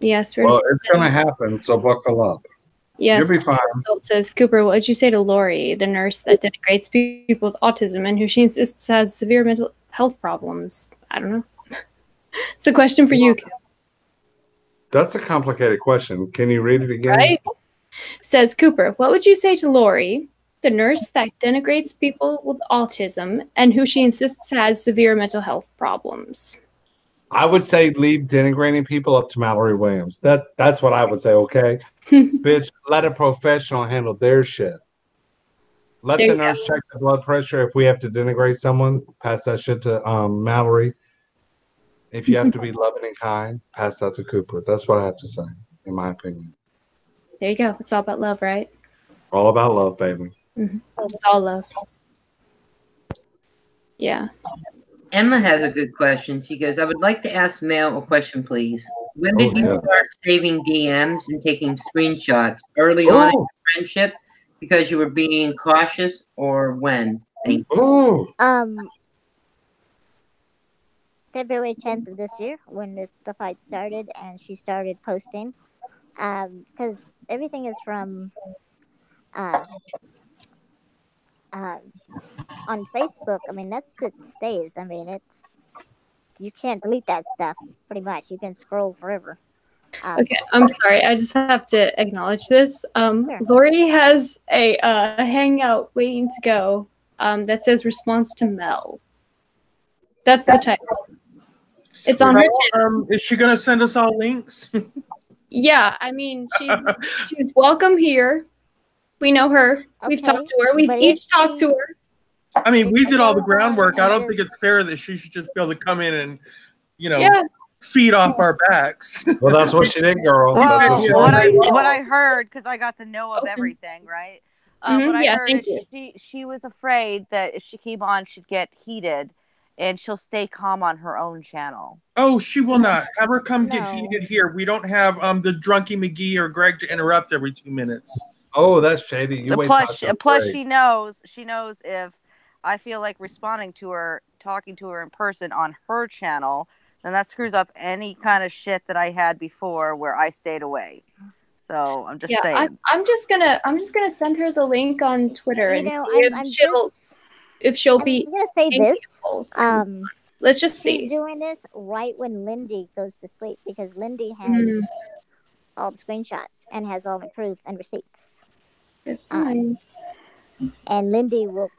Yeah, Spirit Well, of it's Soul gonna says, happen. So buckle up. yes, You'll be fine. Spirit of Soul says, Cooper, what did you say to Lori, the nurse that denigrates people with autism and who she insists has severe mental health problems? I don't know. It's a question for you, That's a complicated question. Can you read it again? right? Says Cooper, what would you say to Lori, the nurse that denigrates people with autism and who she insists has severe mental health problems? I would say leave denigrating people up to Mallory Williams. That's what I would say. Okay, bitch, let a professional handle their shit. Let There the you go. nurse check the blood pressure. If we have to denigrate someone, pass that shit to Mallory. If you have to be loving and kind, pass that to Cooper. That's what I have to say, in my opinion. There you go. It's all about love, right? All about love, baby. It's all love. Yeah. Emma has a good question. She goes, I would like to ask Mel a question, please. When did you start saving DMs and taking screenshots? Early on in your friendship because you were being cautious, or when? Thank you. February 10th of this year when the fight started and she started posting. Because everything is from uh, uh, on Facebook. I mean, that's the stays. I mean, you can't delete that stuff pretty much. You can scroll forever. Okay, I'm sorry. I just have to acknowledge this. Sure. Lori has a hangout waiting to go that says response to Mel. That's the title. It's on her channel. Is she gonna send us all links? Yeah, I mean, she's welcome here. We know her. We've talked to her. We've but each if talked she- to her. I mean, we she did all the goes on groundwork. I and don't think it's fair that she should just be able to come in and, Yeah. feed off our backs. Well, that's what she did, girl. Well, That's what she did. I heard, because I got to know of everything, right? What I Yeah, heard thank is she was afraid that if she came on, she'd get heated, and she'll stay calm on her own channel. Oh, she will not. Have her come get No. heated here. We don't have the Drunky McGee or Greg to interrupt every 2 minutes. Oh, that's shady. You wait Plus she knows if I feel like responding to her, talking to her in person on her channel, then that screws up any kind of shit that I had before where I stayed away. So I'm just saying. I'm just gonna send her the link on Twitter and see if she'll be. I'm gonna say this. Let's just She's see. doing this right when Lindy goes to sleep because Lindy has all the screenshots and has all the proof and receipts. Good Um, point. and Lindy will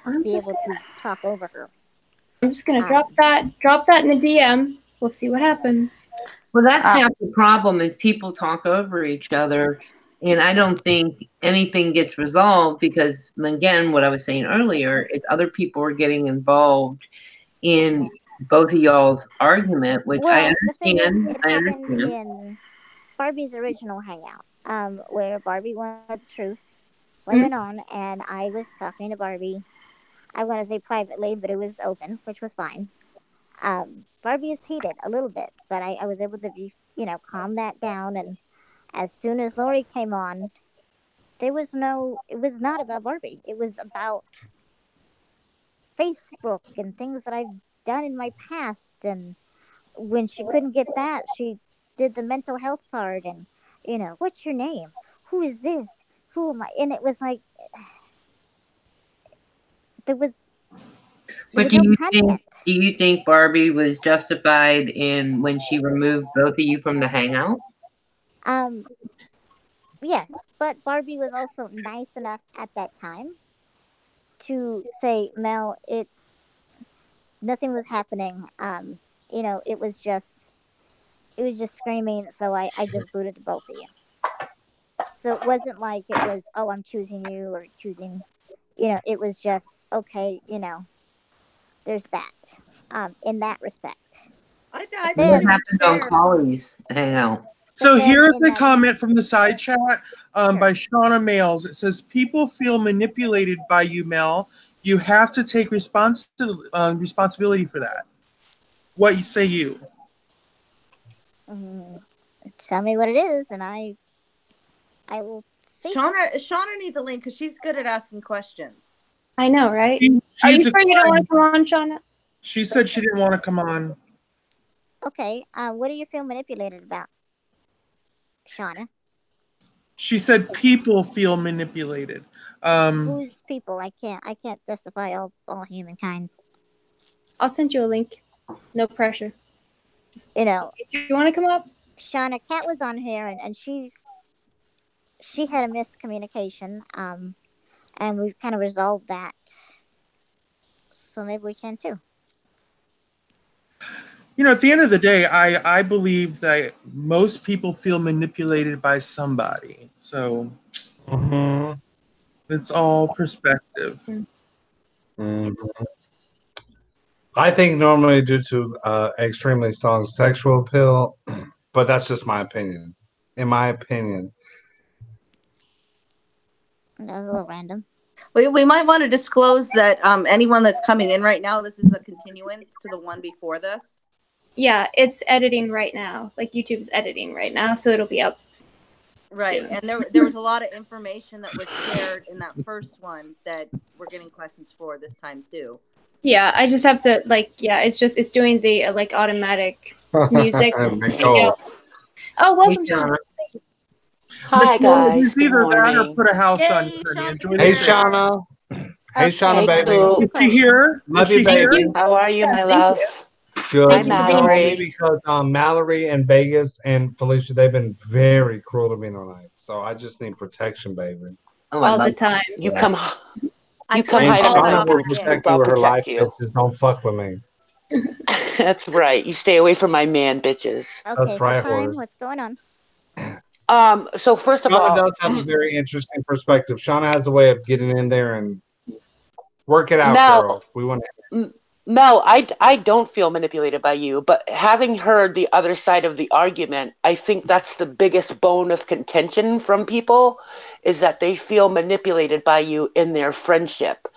I'm be just able to talk over her. gonna Um, drop that in the DM. We'll see what happens. Well, that's Uh, half the problem is people talk over each other, and I don't think anything gets resolved because, again, what I was saying earlier is other people are getting involved in both of y'all's argument, which I well, the thing is, understand. it I happened understand. in Barbie's original hangout, where Barbie wanted the truth. So I Mm. went on and I was talking to Barbie. I want to say privately, but it was open, which was fine. Barbie is heated a little bit, but I was able to be, calm that down. And as soon as Lori came on, it was not about Barbie. It was about Facebook and things that I've done in my past. And when she couldn't get that, she did the mental health part and, what's your name? Who is this? Who am I? And it was like, there was, there But was no content. do you think Barbie was justified in when she removed both of you from the hangout? Um, yes, but Barbie was also nice enough at that time to say, Mel, nothing was happening. It was just screaming. So I just booted both of you. So it wasn't like it was, oh, I'm choosing you or choosing, it was just, okay, there's that, in that respect. I But thought What it then, was happened on fair. Collie's hangout? but So then here's in a that, comment from the side chat sure. by Shauna Males. It says, people feel manipulated by you, Mel. You have to take responsibility for that. What say you? Mm, tell me what it is, and I will see. Shauna needs a link because she's good at asking questions. I know, right? Are She you sure you don't want declined. to come on, Shauna? She said she didn't want to come on. Okay, what do you feel manipulated about, Shauna? She said people feel manipulated. Who's people? I can't justify all humankind. I'll send you a link. No pressure. You know, If you want to come up, Shauna Cat was on here, and she had a miscommunication, and we kind of resolved that. So maybe we can too. At the end of the day, I believe that most people feel manipulated by somebody. So it's all perspective. I think normally due to extremely strong sexual appeal, but that's just my opinion. In my opinion. That was a little random. We might want to disclose that anyone that's coming in right now, this is a continuance to the one before this. yeah, it's editing right now. Like YouTube's editing right now, so it'll be up. Right, soon. and there was a lot of information that was shared in that first one that we're getting questions for this time too. Yeah, I just have to it's doing the automatic music. Nicole. Oh, welcome, Hey, Shauna. Hi guys, It's good either that or morning. put a house on Yay, you, honey. Shauna's Enjoy Hey, the here. Shauna. Hey, Shauna, Okay, baby. Sue. Is she here? Love Is you, she Thank baby. you. How are you, my Thank love? you. Good. Hi, Thank you for being Only Mallory. because Mallory and Vegas and Felicia, they've been very cruel to me tonight. So I just need protection, baby. Oh, I all the love time. You that. come, I you come tried And hide to under hold my Shauna off will boob, again. protect Scoop. you I'll with her life, protect you. bitches. Don't fuck with me. That's right. You stay away from my man, bitches. okay, That's right, time. horse. What's going on? So first of Shauna all, does have a very interesting perspective. Shauna has a way of getting in there and work it out, Mel, girl. We want to. Mel, I don't feel manipulated by you, but having heard the other side of the argument, I think that's the biggest bone of contention from people is that they feel manipulated by you in their friendship.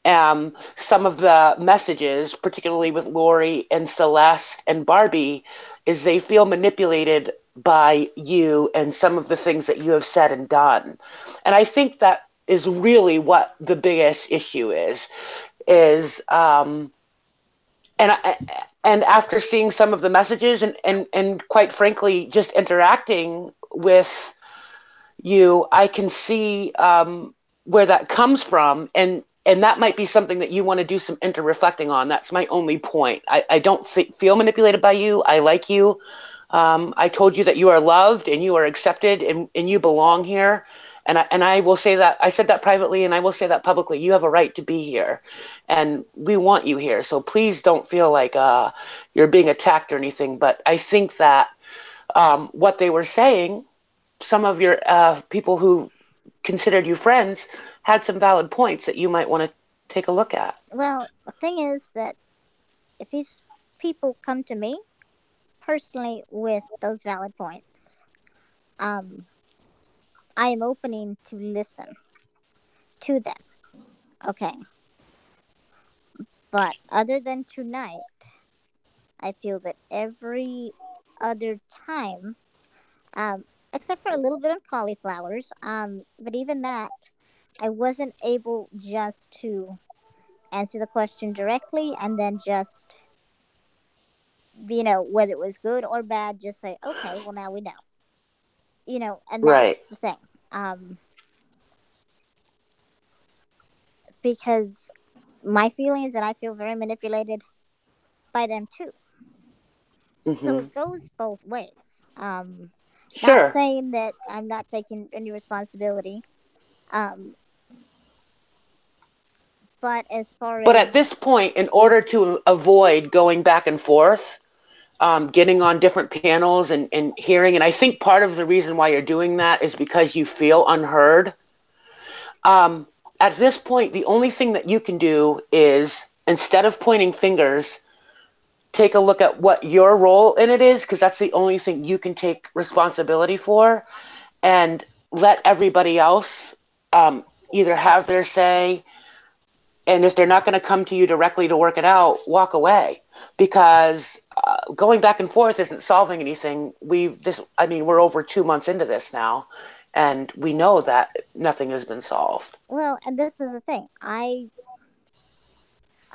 Some of the messages, particularly with Lori and Celeste and Barbie, is they feel manipulated by you and some of the things that you have said and done. And I think that is really what the biggest issue is and and after seeing some of the messages and quite frankly just interacting with you, I can see where that comes from, and that might be something that you want to do some reflecting on. That's my only point. I don't feel manipulated by you. I like you. I told you that you are loved and you are accepted and you belong here. And I will say that, I said that privately, and I will say that publicly. You have a right to be here, and we want you here. So please don't feel like you're being attacked or anything. But I think that what they were saying, some of your people who considered you friends had some valid points that you might want to take a look at. Well, the thing is that if these people come to me personally with those valid points, I am opening to listen to them. Okay. But other than tonight, I feel that every other time, except for a little bit on cauliflowers, but even that, I wasn't able just to answer the question directly and then just, whether it was good or bad, just say, okay, well, now we know. And that's Right. the thing. Because my feeling is that I feel very manipulated by them too. So it goes both ways. Sure. Not saying that I'm not taking any responsibility. But as far But as at this point, in order to avoid going back and forth, getting on different panels and hearing, and I think part of the reason why you're doing that is because you feel unheard. At this point, the only thing that you can do is, instead of pointing fingers, take a look at what your role in it is, because that's the only thing you can take responsibility for, and let everybody else either have their say, and if they're not going to come to you directly to work it out, walk away, because going back and forth isn't solving anything. We're over 2 months into this now, and we know that nothing has been solved. Well, and this is the thing. I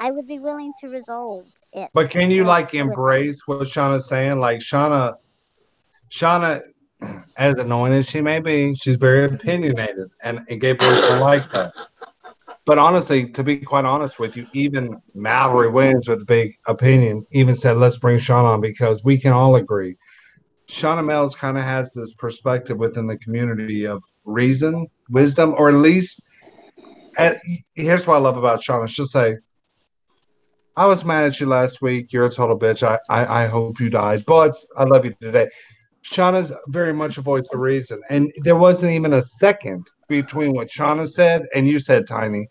would be willing to resolve it. But can you with embrace what Shauna's saying? Like Shauna, as annoying as she may be, she's very opinionated, and gay boys don't like that. But honestly, to be quite honest with you, even Mallory Williams with a big opinion even said, let's bring Shauna on because we can all agree. Shauna Mills kind of has this perspective within the community of reason, wisdom, or at least, here's what I love about Shauna. She'll say, I was mad at you last week. You're a total bitch. I hope you died, but I love you today. Shauna's very much a voice of reason. And there wasn't even a second between what Shauna said and you said, Tiny.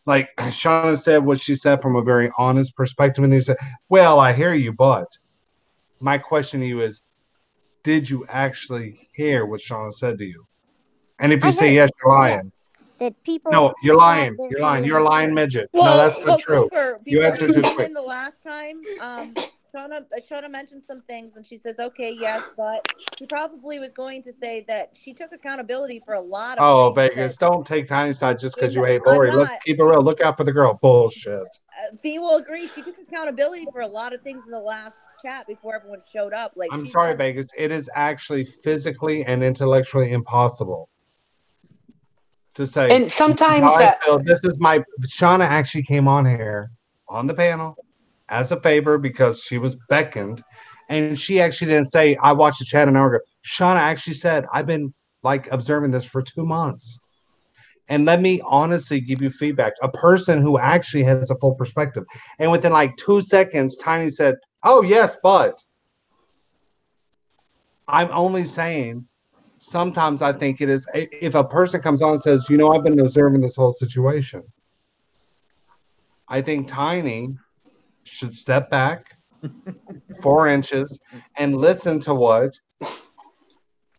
Like Shauna said what she said from a very honest perspective. And you said, well, I hear you, but my question to you is, did you actually hear what Shauna said to you? And if you say yes, you're lying. Yes, that people. No, you're lying. You're lying. You're a lying midget. No, that's not true. Cooper, You before answered you too came quick. in the last time, Shauna mentioned some things, and she says, "Okay, yes," but she probably was going to say that she took accountability for a lot of things. Vegas, don't take Tiny's side just because you hate I'm Lori. Let's not. keep it real. Look out for the girl. Bullshit. Fee will agree. She took accountability for a lot of things in the last chat before everyone showed up. Like, I'm sorry, Vegas. It is actually physically and intellectually impossible to say. And sometimes this is my. Shauna actually came on here on the panel as a favor because she was beckoned, and she actually didn't say, "I watched the chat an hour ago." Shauna actually said, "I've been observing this for 2 months." And let me honestly give you feedback. A person who actually has a full perspective. And within 2 seconds, Tiny said, oh, yes, but I'm only saying sometimes I think it is, if a person comes on and says, I've been observing this whole situation. I think Tiny should step back 4 inches and listen to what.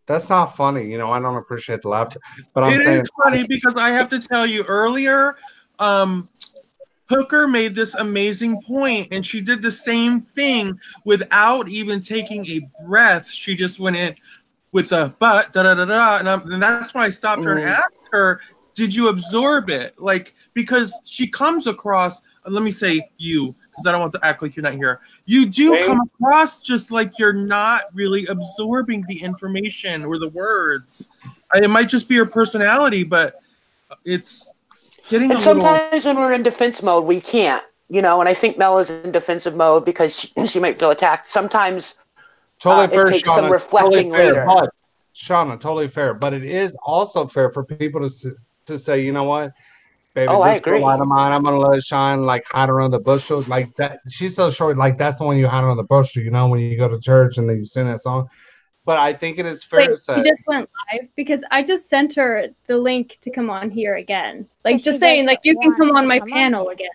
That's not funny. I don't appreciate the laughter. But I'm saying it's funny because I have to tell you earlier, Hooker made this amazing point, and she did the same thing without even taking a breath. She just went in with a but, da-da-da-da, and that's when I stopped her and asked her, did you absorb it? Because she comes across, let me say you, because I don't want to act like you're not here. You do come across just like you're not really absorbing the information or the words. It might just be your personality, but it's getting and sometimes when we're in defense mode, we can't, and I think Mel is in defensive mode because she might feel attacked. Sometimes it takes some reflecting later. Shauna, totally fair. But it is also fair for people to say, you know what, baby, Oh, I this girl light agree. of mine, I'm gonna let it shine, like hide her on the bushel, like that. She's so short, like that's the one you hide her on the bushel. You know, when you go to church and then you sing that song. But I think it is fair Wait, to she say, just went live because I just sent her the link to come on here again. Like But she just saying, like doesn't you can want come on to my come on panel there. again.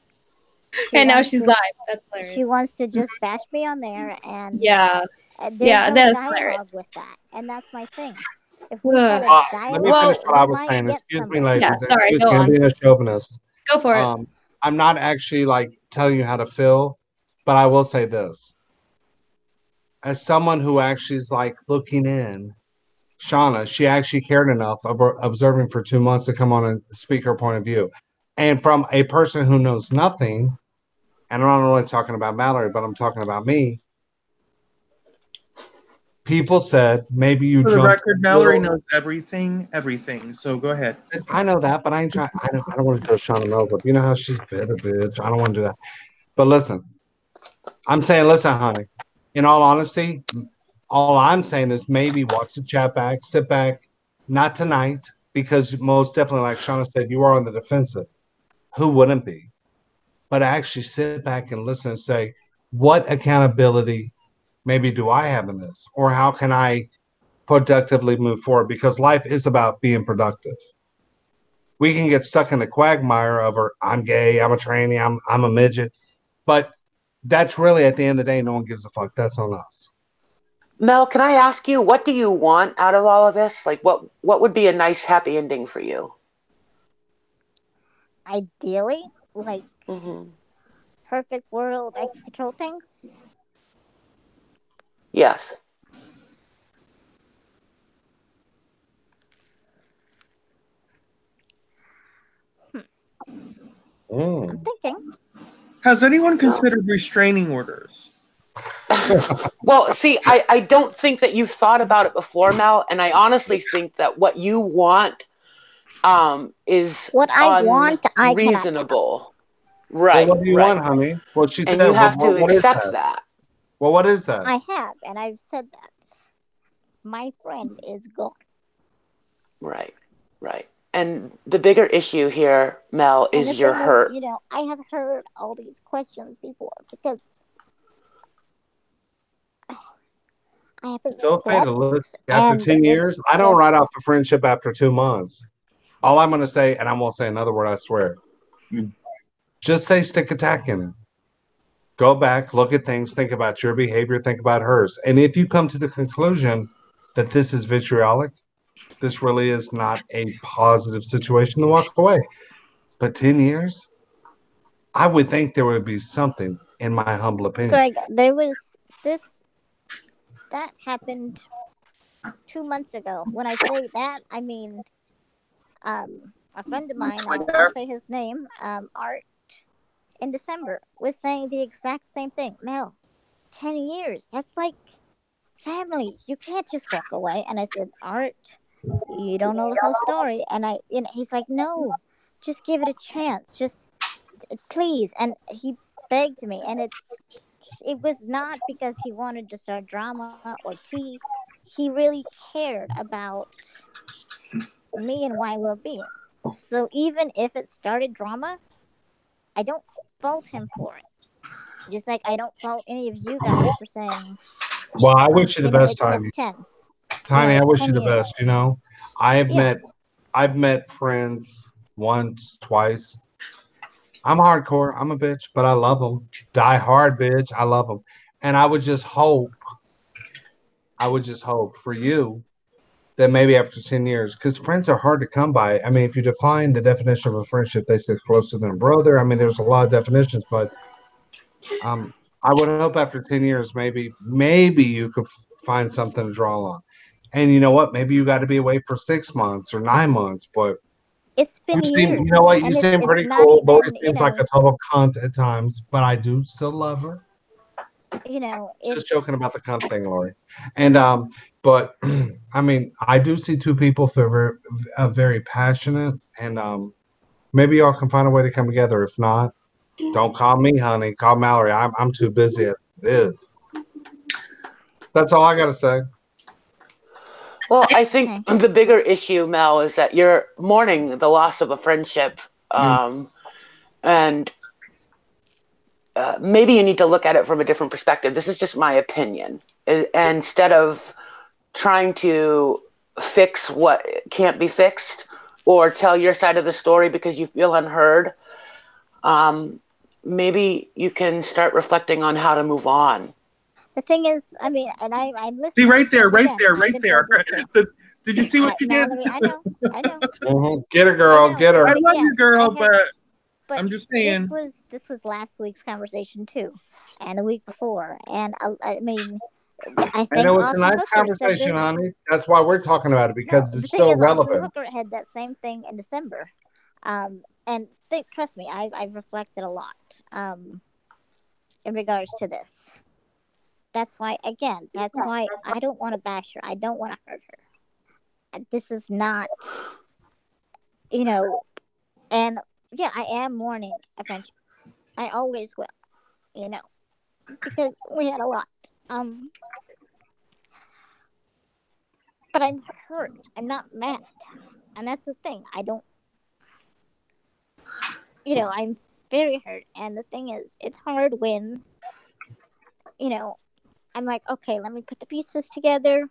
She And now wants she's to. live. That's She hilarious. wants to just bash me on there, and Yeah, there's yeah, no that's dialogue hilarious. with that, and that's my thing. If we had a let me dialogue, finish what we I was might saying. get Excuse me, somewhere. Yeah, ladies. sorry, Excuse go me, I'm on. being a chauvinist. Go for it. I'm not actually like telling you how to feel, but I will say this. As someone who actually is like looking in, Shauna, she actually cared enough of observing for 2 months to come on and speak her point of view. And from a person who knows nothing, and I'm not really talking about Mallory, but I'm talking about me, people said maybe you For the jumped record, a Mallory little. knows everything. So go ahead. I know that, but I ain't trying. I don't want to throw Shauna Mills up. You know how she's bitter, bitch. I don't want to do that. But listen, I'm saying, listen, honey. In all honesty, all I'm saying is maybe watch the chat back, sit back, not tonight, because most definitely, like Shauna said, you are on the defensive. Who wouldn't be? But actually sit back and listen and say, what accountability maybe do I have in this? Or how can I productively move forward? Because life is about being productive. We can get stuck in the quagmire of I'm gay, I'm a tranny, I'm a midget. But that's really at the end of the day, no one gives a fuck. That's on us. Mel, can I ask you, what do you want out of all of this? Like, what would be a nice happy ending for you? Ideally, like Mm-hmm. perfect world, I can control things. Yes. I'm thinking. Has anyone considered restraining orders? Well, see, I don't think that you've thought about it before, Mel, and I honestly think that what you want is What I want, I cannot have. unreasonable. Well, Right, what do you right. want, honey? Well, she And said, you have to what is accept that? that. Well, what is that? I have, and I've said that. My friend is gone. Right, right. And the bigger issue here, Mel, And the is your thing is, hurt. I have heard all these questions before because I haven't It's okay to slept, listen. After and 10 it's years, I don't just write off a friendship after 2 months. All I'm going to say, and I won't say another word, I swear, just say stick attack in it. Go back, look at things, think about your behavior, think about hers. And if you come to the conclusion that this is vitriolic, this really is not a positive situation, to walk away. But 10 years, I would think there would be something, in my humble opinion. Greg. There was this that happened 2 months ago. When I say that, I mean a friend of mine. I'll say his name. Art in December was saying the exact same thing. Mel, 10 years. That's like family. You can't just walk away. And I said, Art, you don't know the whole story. And he's like, no, just give it a chance. Just please. And he begged me. And it was not because he wanted to start drama or tea. He really cared about me and my well-being. So even if it started drama, I don't fault him for it. Just like I don't fault any of you guys for saying, Well, I wish you the best, it's Tiny. 10. Tiny, I It's wish 10 you the years. best. I've Yeah. met friends once, twice. I'm hardcore. I'm a bitch, but I love them. Die hard, bitch. I love them. And I would just hope for you that maybe after 10 years, because friends are hard to come by. I mean, if you define the definition of a friendship, they say closer than a brother. I mean, there's a lot of definitions, but um, I would hope after 10 years, maybe you could find something to draw on. And you know what? Maybe you got to be away for 6 months or 9 months, but It's been years. you know what? You And seem it's pretty not cool. Lori even, seems like a total cunt at times, but I do still love her. Just it's joking about the cunt thing, Lori. And but I mean, I do see two people feel very passionate, and maybe y'all can find a way to come together. If not, don't call me, honey. Call Mallory. I'm too busy as it is. That's all I gotta say. Well, I think the bigger issue, Mel, is that you're mourning the loss of a friendship. And maybe you need to look at it from a different perspective. This is just my opinion. Instead of trying to fix what can't be fixed or tell your side of the story because you feel unheard, maybe you can start reflecting on how to move on. The thing is, I mean, and I'm listening. See, right there. Again, Did you see what you did? Mallory, I know. Get her, girl. Get her. I love you, girl, but I'm just saying. This was last week's conversation too, and the week before, and I mean, I think know it's a nice conversation, honey. That's why we're talking about it, because it's so relevant. Austin Hooker had that same thing in December, and trust me, I've reflected a lot in regards to this. That's why I don't want to bash her. I don't want to hurt her. This is not, and yeah, I am mourning a friendship. I always will, because we had a lot. But I'm hurt. I'm not mad. And that's the thing. I'm very hurt. And the thing is, it's hard when, I'm like, okay, let me put the pieces together.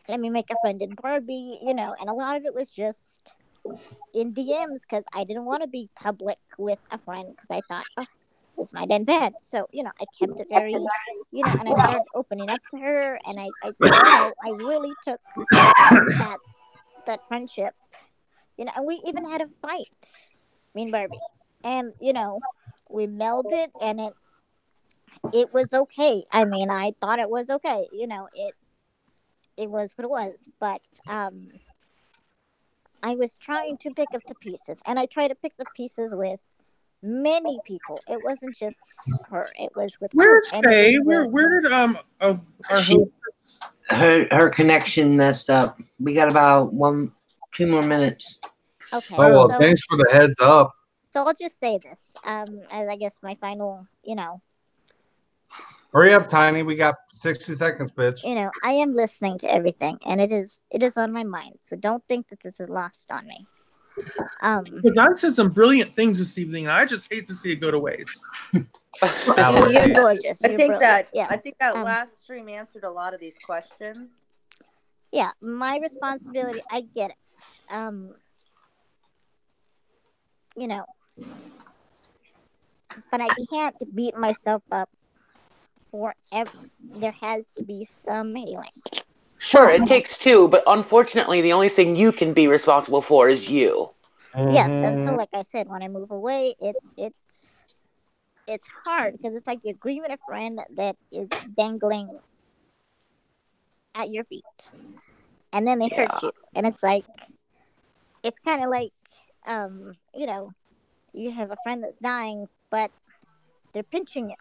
Let me make a friend in Barbie, and a lot of it was just in DMs because I didn't want to be public with a friend because I thought, this might end bad. So, I kept it very, and I started opening up to her, and I really took that friendship, and we even had a fight, me and Barbie, and, we melded, and it was okay. I mean, I thought it was okay, it was what it was, but, I was trying to pick up the pieces, and I tried to pick the pieces with many people. It wasn't just her. It was with Where's Faye? Where did our host? Her connection messed up. We got about 2 more minutes. Okay. Oh well, thanks for the heads up. So I'll just say this, as I guess my final, Hurry up, Tiny. We got 60 seconds, bitch. I am listening to everything, and it is on my mind. So don't think that this is lost on me. Because I said some brilliant things this evening, and I just hate to see it go to waste. You're gorgeous. I think that last stream answered a lot of these questions. Yeah, my responsibility. I get it. But I can't beat myself up forever. There has to be some healing. Sure, it takes two, but unfortunately, the only thing you can be responsible for is you. Yes, and so like I said, when I move away, it's hard because it's like you agree with a friend that is dangling at your feet, and then they hurt you, and it's like it's kind of like you have a friend that's dying, but they're pinching you.